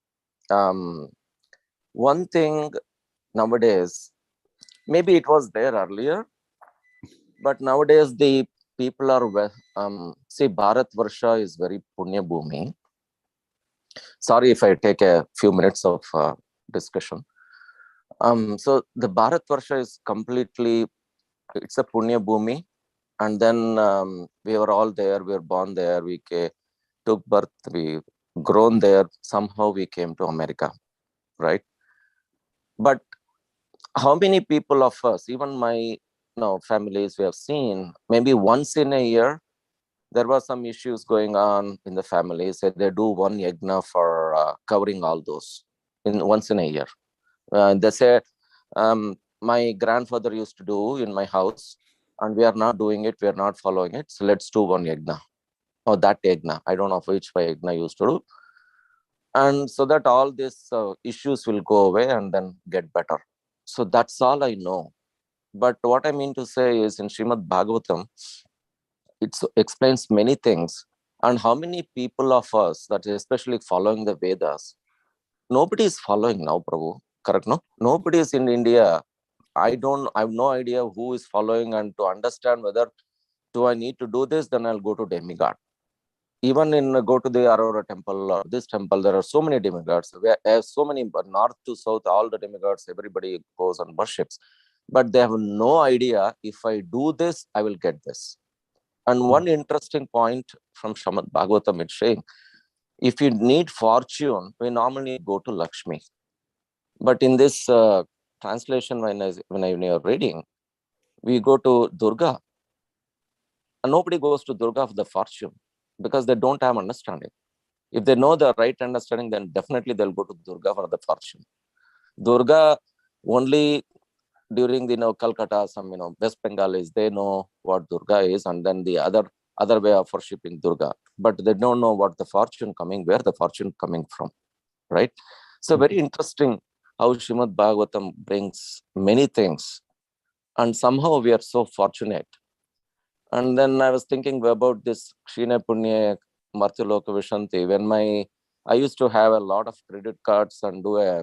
One thing nowadays, maybe it was there earlier, but nowadays the people are, see, Bharat Varsha is very Punya Bhumi. Sorry if I take a few minutes of discussion. So the Bharat Varsha is completely, it's a Punya Bhumi. And then we were all there, we were born there, we took birth, we grown there, somehow we came to America, right? But how many people of us, even my families, we have seen, maybe once in a year, there were some issues going on in the family. So they do one yajna for covering all those once in a year. They say, my grandfather used to do in my house, and we are not doing it, we are not following it. So let's do one yajna. or that yajna. I don't know which yajna used to do. And so that all these issues will go away and then get better. So that's all I know. But what I mean to say is in Srimad Bhagavatam, it explains many things. And how many people of us that especially following the Vedas, nobody is following now, Prabhu. Correct? No? Nobody is in India. I have no idea who is following, and to understand whether do I need to do this, then I'll go to demigod. Even in go to the Aurora temple or this temple, there are so many demigods. So many, but north to south, all the demigods, everybody goes and worships. But they have no idea, if I do this, I will get this. And one interesting point from Srimad Bhagavatam is saying, if you need fortune, we normally go to Lakshmi. But in this translation, when you're reading, we go to Durga. And nobody goes to Durga for the fortune because they don't have understanding. If they know the right understanding, then definitely they'll go to Durga for the fortune. Durga only during the Calcutta, some West Bengalis, they know what Durga is, and then the other way of worshipping Durga. But they don't know what the fortune coming, where the fortune coming from, right? So very interesting how Srimad Bhagavatam brings many things, and somehow we are so fortunate. And then I was thinking about this Kshina Punya Martyaloka Vishanti. When I used to have a lot of credit cards and do a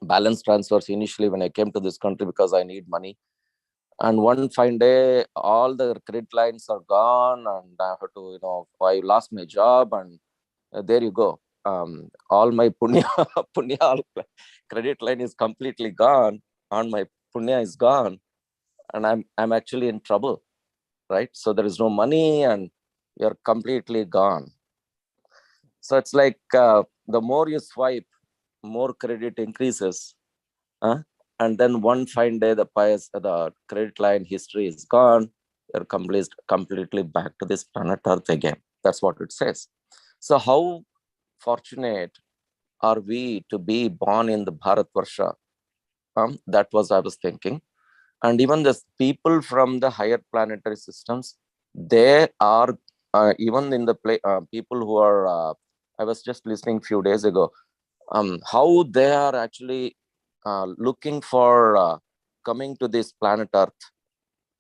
balance transfers initially when I came to this country because I need money. And one fine day, all the credit lines are gone, and I have to, I lost my job, and there you go. All my punya, punya credit line is completely gone, and my punya is gone, and I'm actually in trouble. Right? So there is no money and you're completely gone. So it's like the more you swipe, more credit increases. And then one fine day, the credit line history is gone. You're completely back to this planet Earth again. That's what it says. So how fortunate are we to be born in the Bharatvarsha? That was I was thinking. And even the people from the higher planetary systems, they are even in the people who are, I was just listening a few days ago, how they are actually looking for coming to this planet Earth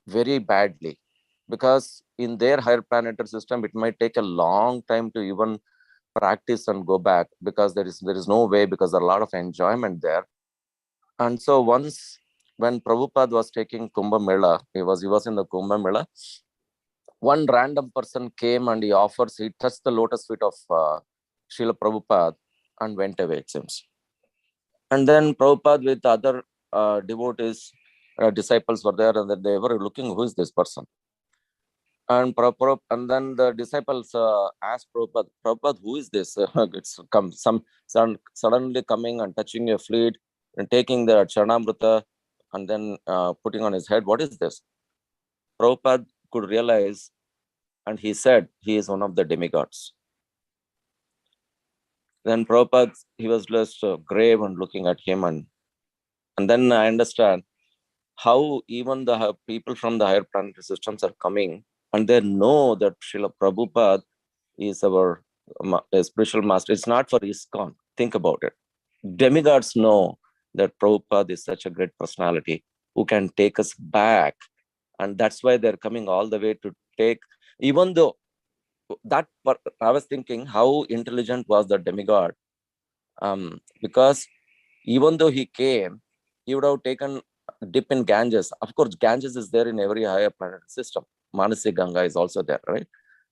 very badly. Because in their higher planetary system, it might take a long time to even practice and go back, because there is no way, because there are a lot of enjoyment there. And so once when Prabhupada was taking Kumbh Mela, he was in the Kumbh Mela, one random person came and he touched the lotus feet of Srila Prabhupada and went away, it seems. And then Prabhupada with other devotees, disciples were there, and they were looking, who is this person? And then the disciples asked Prabhupada, who is this? It's suddenly coming and touching your feet and taking the Charanamrita and then putting on his head. What is this? Prabhupada could realize, and he said he is one of the demigods. Then Prabhupada, he was just grave and looking at him, and then I understand how even the people from the higher planetary systems are coming, and they know that Srila Prabhupada is our spiritual master. It's not for ISKCON. Think about it. Demigods know that Prabhupada is such a great personality who can take us back. And that's why they're coming all the way to take, even though that, I was thinking how intelligent was the demigod. Because even though he came, he would have taken dip in Ganges. Of course, Ganges is there in every higher planetary system. Manasi Ganga is also there, right?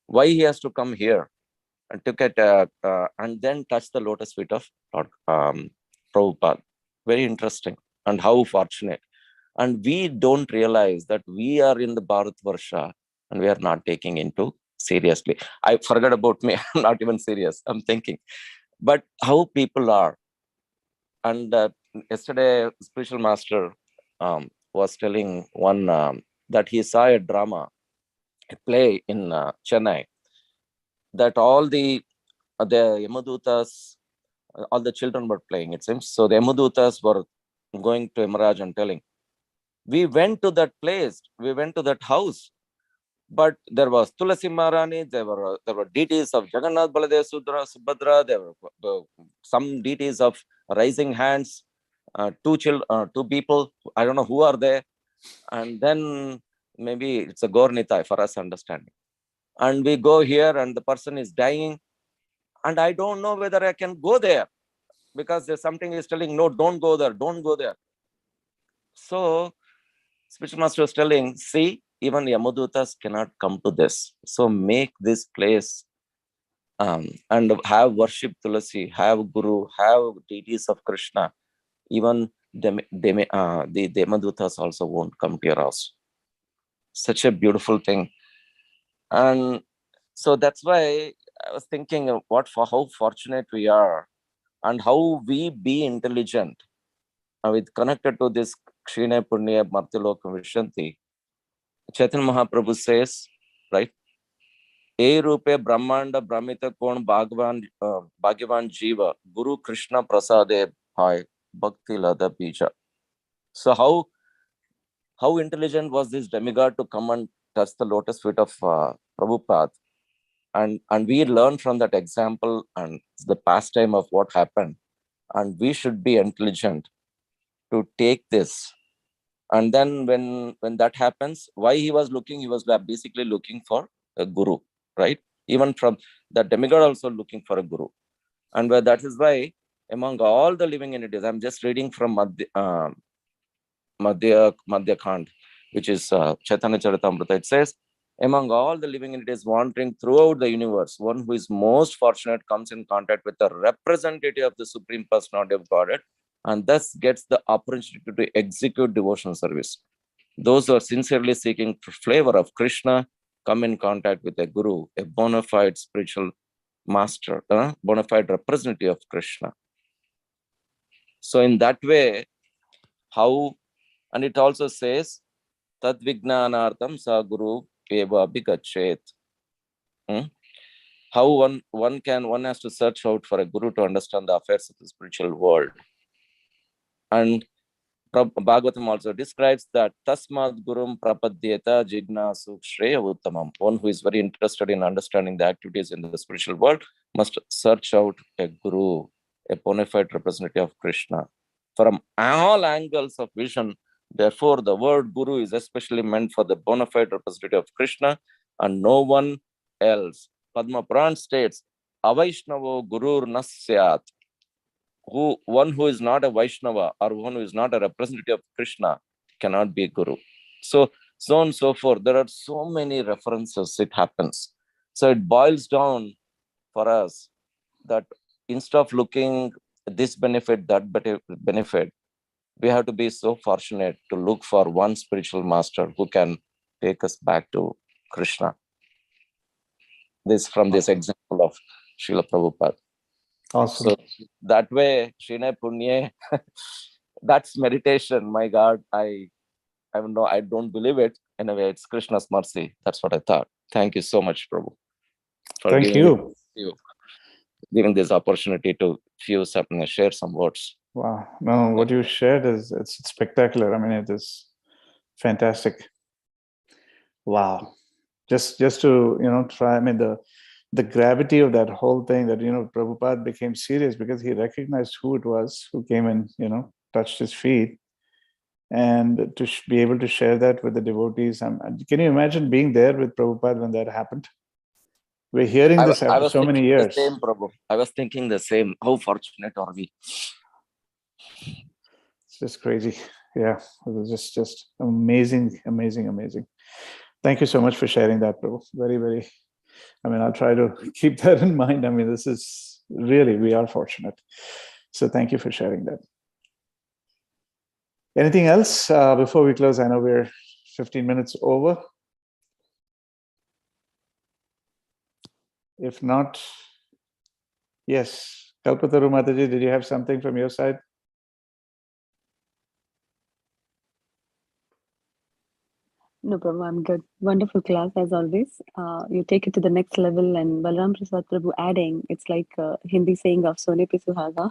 Why he has to come here and took it and then touch the lotus feet of Lord Prabhupada? Very interesting, and how fortunate. And we don't realize that we are in the Bharatvarsha and we are not taking into seriously. I forgot about me. I'm not even serious. I'm thinking. But how people are. And yesterday, spiritual master was telling one that he saw a drama, a play in Chennai, that all the Yamadutas, all the children were playing, it seems. So the Yamadutas were going to Yamaraj and telling, we went to that place, we went to that house, But there was Tulasi Maharani, there were deities of Jagannath, Baladev, Subhadra, there were some deities of raising hands, two people, I don't know who are they, and then maybe it's a Gaur Nitai for us understanding. And we go here and the person is dying, and I don't know whether I can go there because there's something is telling, no, don't go there, don't go there. So Spiritual Master was telling, see, even Yamadutas cannot come to this. So make this place and have worship Tulasi, have Guru, have deities of Krishna. Even the Demadutas also won't come to your house. Such a beautiful thing. And so that's why I was thinking of how fortunate we are and how we be intelligent. With connected to this Kshine Punya Martiloka Vishanti, Chaitanya Mahaprabhu says, right? E rupe Brahmanda Brahmita Kon Bhagavan Jiva Guru Krishna Prasade Bhai Bhakti Lada Bija. So how intelligent was this demigod to come and touch the lotus feet of Prabhupada? And we learn from that example and the pastime of what happened. And we should be intelligent to take this. And then when that happens, why he was basically looking for a guru, right? Even from that demigod also looking for a guru. And that is why among all the living entities, I'm just reading from Madhya Khand, which is Chaitanya Charitamrita. It says, among all the living entities wandering throughout the universe, one who is most fortunate comes in contact with a representative of the Supreme Personality of Godhead and thus gets the opportunity to execute devotional service. Those who are sincerely seeking flavor of Krishna come in contact with a guru, a bona fide spiritual master, bona fide representative of Krishna. So in that way, and it also says, Tad Vijnanartham Sa Guru Eva Bhigachet. How one has to search out for a guru to understand the affairs of the spiritual world. And Bhagavatam also describes that Tasmad Gurum Prapadyeta Jignasu Shreya Uttamam. One who is very interested in understanding the activities in the spiritual world must search out a guru, a bona fide representative of Krishna. From all angles of vision, therefore, the word guru is especially meant for the bona fide representative of Krishna and no one else. Padma Puran states, Avaishnavo Gurur Nasyat. One who is not a Vaishnava or one who is not a representative of Krishna cannot be a guru. So on and so forth. There are so many references it happens. So it boils down for us that instead of looking this benefit, that benefit, we have to be so fortunate to look for one spiritual master who can take us back to Krishna. This from this example of Srila Prabhupada. Awesome. So that way, Kshine Punya, that's meditation. My God, I don't believe it. Anyway, it's Krishna's mercy. That's what I thought. Thank you so much, Prabhu. Thank you. Giving this opportunity to share some words. Wow. No, what you shared it's spectacular. I mean, it is fantastic. Wow. Just to, try, I mean, the gravity of that whole thing that, Prabhupada became serious because he recognized who it was who came and, touched his feet. And to be able to share that with the devotees. Can you imagine being there with Prabhupada when that happened? We're hearing this after so many years. The same, Prabhu. I was thinking the same. How fortunate are we? It's just crazy. Yeah, it was just amazing. Thank you so much for sharing that, Prabhu. Very, very. I mean, I'll try to keep that in mind. I mean, this is really, we are fortunate. So thank you for sharing that. Anything else before we close? I know we're 15 minutes over. If not, yes. Kalpataru Mataji, did you have something from your side? No problem, I'm good. Wonderful class as always. You take it to the next level, and Balram Prasad Prabhu adding, it's like Hindi saying of Sone Pe Suhaga.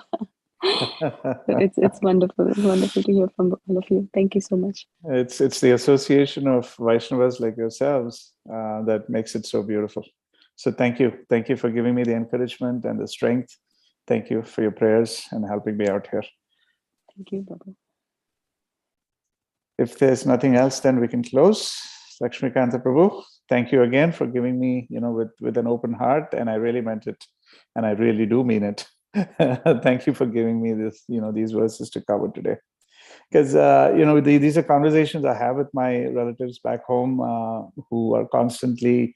It's wonderful. It's wonderful to hear from all of you. Thank you so much. It's the association of Vaishnavas like yourselves that makes it so beautiful. So thank you for giving me the encouragement and the strength. Thank you for your prayers and helping me out here. Thank you, Prabhu. If there's nothing else, then we can close. Lakshmikanta Prabhu, thank you again for giving me, with an open heart, and I really meant it, and I really do mean it. Thank you for giving me this, these verses to cover today, because these are conversations I have with my relatives back home who are constantly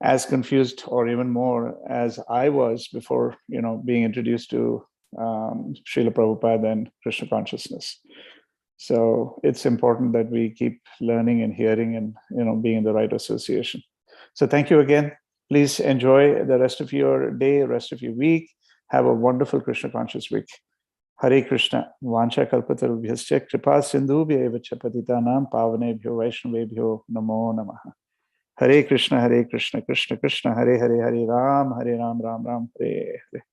as confused or even more as I was before, being introduced to Srila Prabhupada and Krishna consciousness. So it's important that we keep learning and hearing and, being in the right association. So thank you again. Please enjoy the rest of your day, rest of your week. Have a wonderful Krishna conscious week. Hare Krishna. Vancha kalpatarubhyascha kripa sindhubhya eva cha patitanam pavanebhyo vaishnavebhyo namo namaha. Hare Krishna, Krishna Krishna, Hare Hare, Hare Ram, Ram Ram, Hare Hare.